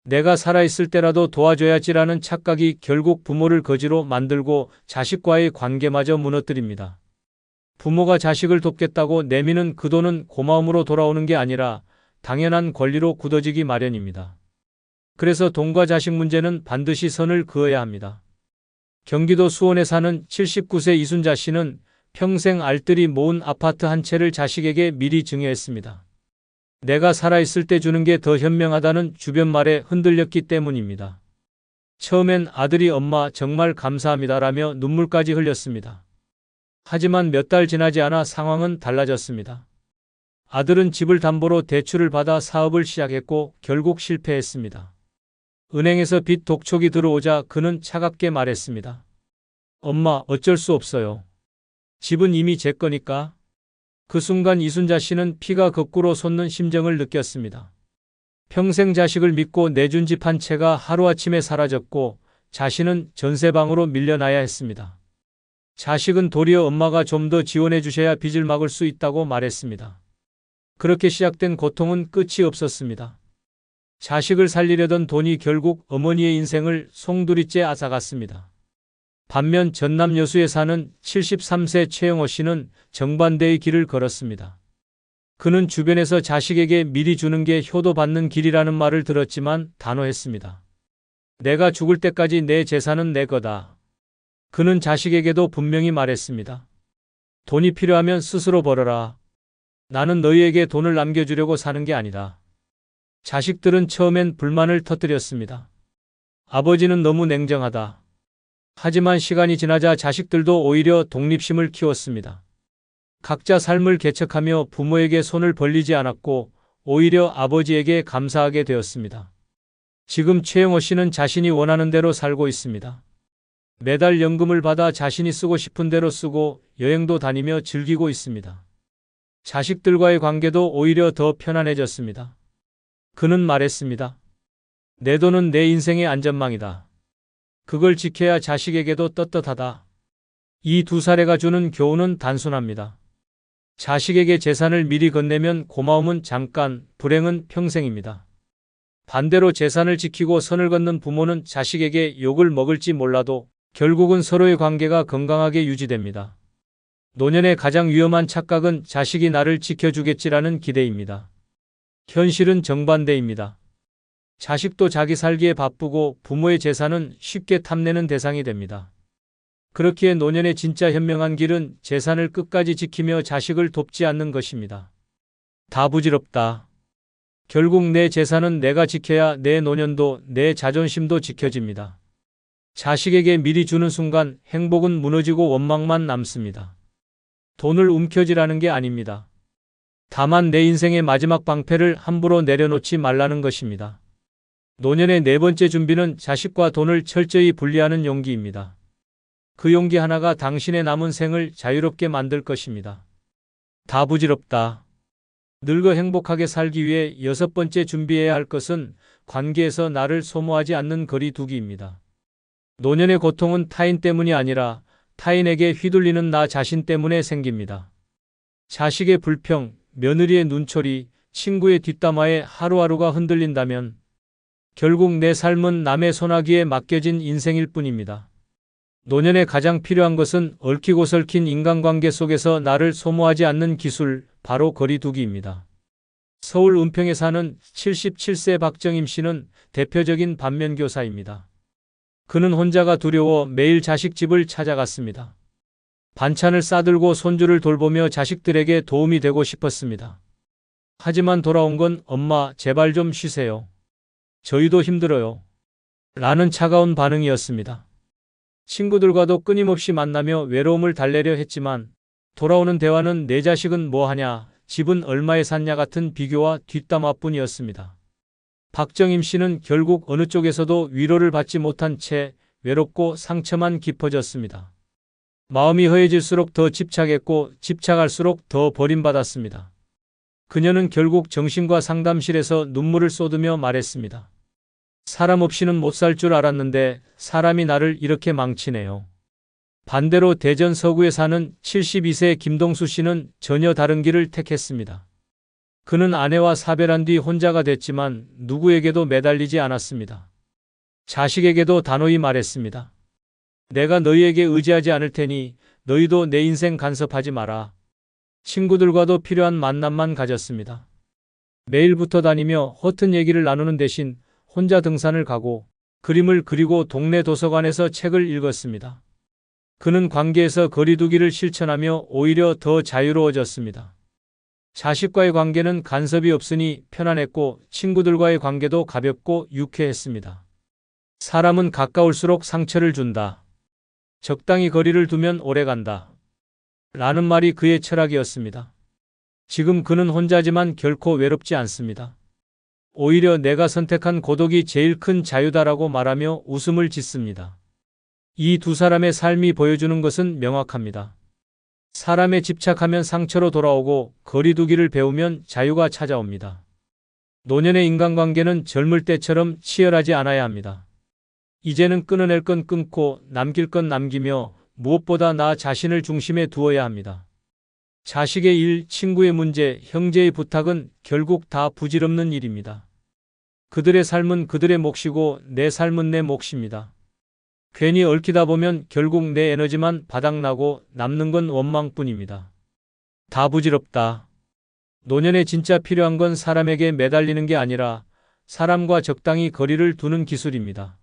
내가 살아있을 때라도 도와줘야지라는 착각이 결국 부모를 거지로 만들고 자식과의 관계마저 무너뜨립니다. 부모가 자식을 돕겠다고 내미는 그 돈은 고마움으로 돌아오는 게 아니라 당연한 권리로 굳어지기 마련입니다. 그래서 돈과 자식 문제는 반드시 선을 그어야 합니다. 경기도 수원에 사는 79세 이순자 씨는 평생 알뜰히 모은 아파트 한 채를 자식에게 미리 증여했습니다. 내가 살아있을 때 주는 게 더 현명하다는 주변 말에 흔들렸기 때문입니다. 처음엔 아들이 엄마 정말 감사합니다라며 눈물까지 흘렸습니다. 하지만 몇 달 지나지 않아 상황은 달라졌습니다. 아들은 집을 담보로 대출을 받아 사업을 시작했고 결국 실패했습니다. 은행에서 빚 독촉이 들어오자 그는 차갑게 말했습니다. 엄마, 어쩔 수 없어요. 집은 이미 제 거니까. 그 순간 이순자 씨는 피가 거꾸로 솟는 심정을 느꼈습니다. 평생 자식을 믿고 내준 집 한 채가 하루아침에 사라졌고 자신은 전세방으로 밀려나야 했습니다. 자식은 도리어 엄마가 좀 더 지원해 주셔야 빚을 막을 수 있다고 말했습니다. 그렇게 시작된 고통은 끝이 없었습니다. 자식을 살리려던 돈이 결국 어머니의 인생을 송두리째 앗아갔습니다. 반면 전남 여수에 사는 73세 최영호 씨는 정반대의 길을 걸었습니다. 그는 주변에서 자식에게 미리 주는 게 효도받는 길이라는 말을 들었지만 단호했습니다. 내가 죽을 때까지 내 재산은 내 거다. 그는 자식에게도 분명히 말했습니다. 돈이 필요하면 스스로 벌어라. 나는 너희에게 돈을 남겨주려고 사는 게 아니다. 자식들은 처음엔 불만을 터뜨렸습니다. 아버지는 너무 냉정하다. 하지만 시간이 지나자 자식들도 오히려 독립심을 키웠습니다. 각자 삶을 개척하며 부모에게 손을 벌리지 않았고 오히려 아버지에게 감사하게 되었습니다. 지금 최영호 씨는 자신이 원하는 대로 살고 있습니다. 매달 연금을 받아 자신이 쓰고 싶은 대로 쓰고 여행도 다니며 즐기고 있습니다. 자식들과의 관계도 오히려 더 편안해졌습니다. 그는 말했습니다. 내 돈은 내 인생의 안전망이다. 그걸 지켜야 자식에게도 떳떳하다. 이 두 사례가 주는 교훈은 단순합니다. 자식에게 재산을 미리 건네면 고마움은 잠깐, 불행은 평생입니다. 반대로 재산을 지키고 선을 긋는 부모는 자식에게 욕을 먹을지 몰라도 결국은 서로의 관계가 건강하게 유지됩니다. 노년의 가장 위험한 착각은 자식이 나를 지켜주겠지라는 기대입니다. 현실은 정반대입니다. 자식도 자기 살기에 바쁘고 부모의 재산은 쉽게 탐내는 대상이 됩니다. 그렇기에 노년의 진짜 현명한 길은 재산을 끝까지 지키며 자식을 돕지 않는 것입니다. 다 부질없다. 결국 내 재산은 내가 지켜야 내 노년도 내 자존심도 지켜집니다. 자식에게 미리 주는 순간 행복은 무너지고 원망만 남습니다. 돈을 움켜쥐라는 게 아닙니다. 다만 내 인생의 마지막 방패를 함부로 내려놓지 말라는 것입니다. 노년의 네 번째 준비는 자식과 돈을 철저히 분리하는 용기입니다. 그 용기 하나가 당신의 남은 생을 자유롭게 만들 것입니다. 다 부질없다. 늙어 행복하게 살기 위해 여섯 번째 준비해야 할 것은 관계에서 나를 소모하지 않는 거리 두기입니다. 노년의 고통은 타인 때문이 아니라 타인에게 휘둘리는 나 자신 때문에 생깁니다. 자식의 불평, 며느리의 눈초리, 친구의 뒷담화에 하루하루가 흔들린다면 결국 내 삶은 남의 소나기에 맡겨진 인생일 뿐입니다. 노년에 가장 필요한 것은 얽히고 설킨 인간관계 속에서 나를 소모하지 않는 기술, 바로 거리두기입니다. 서울 은평에 사는 77세 박정임 씨는 대표적인 반면교사입니다. 그는 혼자가 두려워 매일 자식 집을 찾아갔습니다. 반찬을 싸들고 손주를 돌보며 자식들에게 도움이 되고 싶었습니다. 하지만 돌아온 건 엄마, 제발 좀 쉬세요. 저희도 힘들어요. 라는 차가운 반응이었습니다. 친구들과도 끊임없이 만나며 외로움을 달래려 했지만 돌아오는 대화는 내 자식은 뭐 하냐, 집은 얼마에 샀냐 같은 비교와 뒷담화뿐이었습니다. 박정임 씨는 결국 어느 쪽에서도 위로를 받지 못한 채 외롭고 상처만 깊어졌습니다. 마음이 허해질수록 더 집착했고 집착할수록 더 버림받았습니다. 그녀는 결국 정신과 상담실에서 눈물을 쏟으며 말했습니다. 사람 없이는 못 살 줄 알았는데 사람이 나를 이렇게 망치네요. 반대로 대전 서구에 사는 72세 김동수 씨는 전혀 다른 길을 택했습니다. 그는 아내와 사별한 뒤 혼자가 됐지만 누구에게도 매달리지 않았습니다. 자식에게도 단호히 말했습니다. 내가 너희에게 의지하지 않을 테니 너희도 내 인생 간섭하지 마라. 친구들과도 필요한 만남만 가졌습니다. 매일 붙어 다니며 허튼 얘기를 나누는 대신 혼자 등산을 가고 그림을 그리고 동네 도서관에서 책을 읽었습니다. 그는 관계에서 거리두기를 실천하며 오히려 더 자유로워졌습니다. 자식과의 관계는 간섭이 없으니 편안했고 친구들과의 관계도 가볍고 유쾌했습니다. 사람은 가까울수록 상처를 준다. 적당히 거리를 두면 오래간다. 라는 말이 그의 철학이었습니다. 지금 그는 혼자지만 결코 외롭지 않습니다. 오히려 내가 선택한 고독이 제일 큰 자유다라고 말하며 웃음을 짓습니다. 이 두 사람의 삶이 보여주는 것은 명확합니다. 사람에 집착하면 상처로 돌아오고 거리두기를 배우면 자유가 찾아옵니다. 노년의 인간관계는 젊을 때처럼 치열하지 않아야 합니다. 이제는 끊어낼 건 끊고 남길 건 남기며 무엇보다 나 자신을 중심에 두어야 합니다. 자식의 일, 친구의 문제, 형제의 부탁은 결국 다 부질없는 일입니다. 그들의 삶은 그들의 몫이고 내 삶은 내 몫입니다. 괜히 얽히다 보면 결국 내 에너지만 바닥나고 남는 건 원망뿐입니다. 다 부질없다. 노년에 진짜 필요한 건 사람에게 매달리는 게 아니라 사람과 적당히 거리를 두는 기술입니다.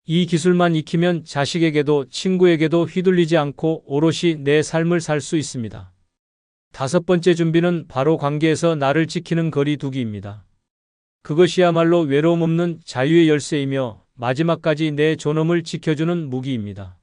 이 기술만 익히면 자식에게도 친구에게도 휘둘리지 않고 오롯이 내 삶을 살 수 있습니다. 다섯 번째 준비는 바로 관계에서 나를 지키는 거리 두기입니다. 그것이야말로 외로움 없는 자유의 열쇠이며 마지막까지 내 존엄을 지켜주는 무기입니다.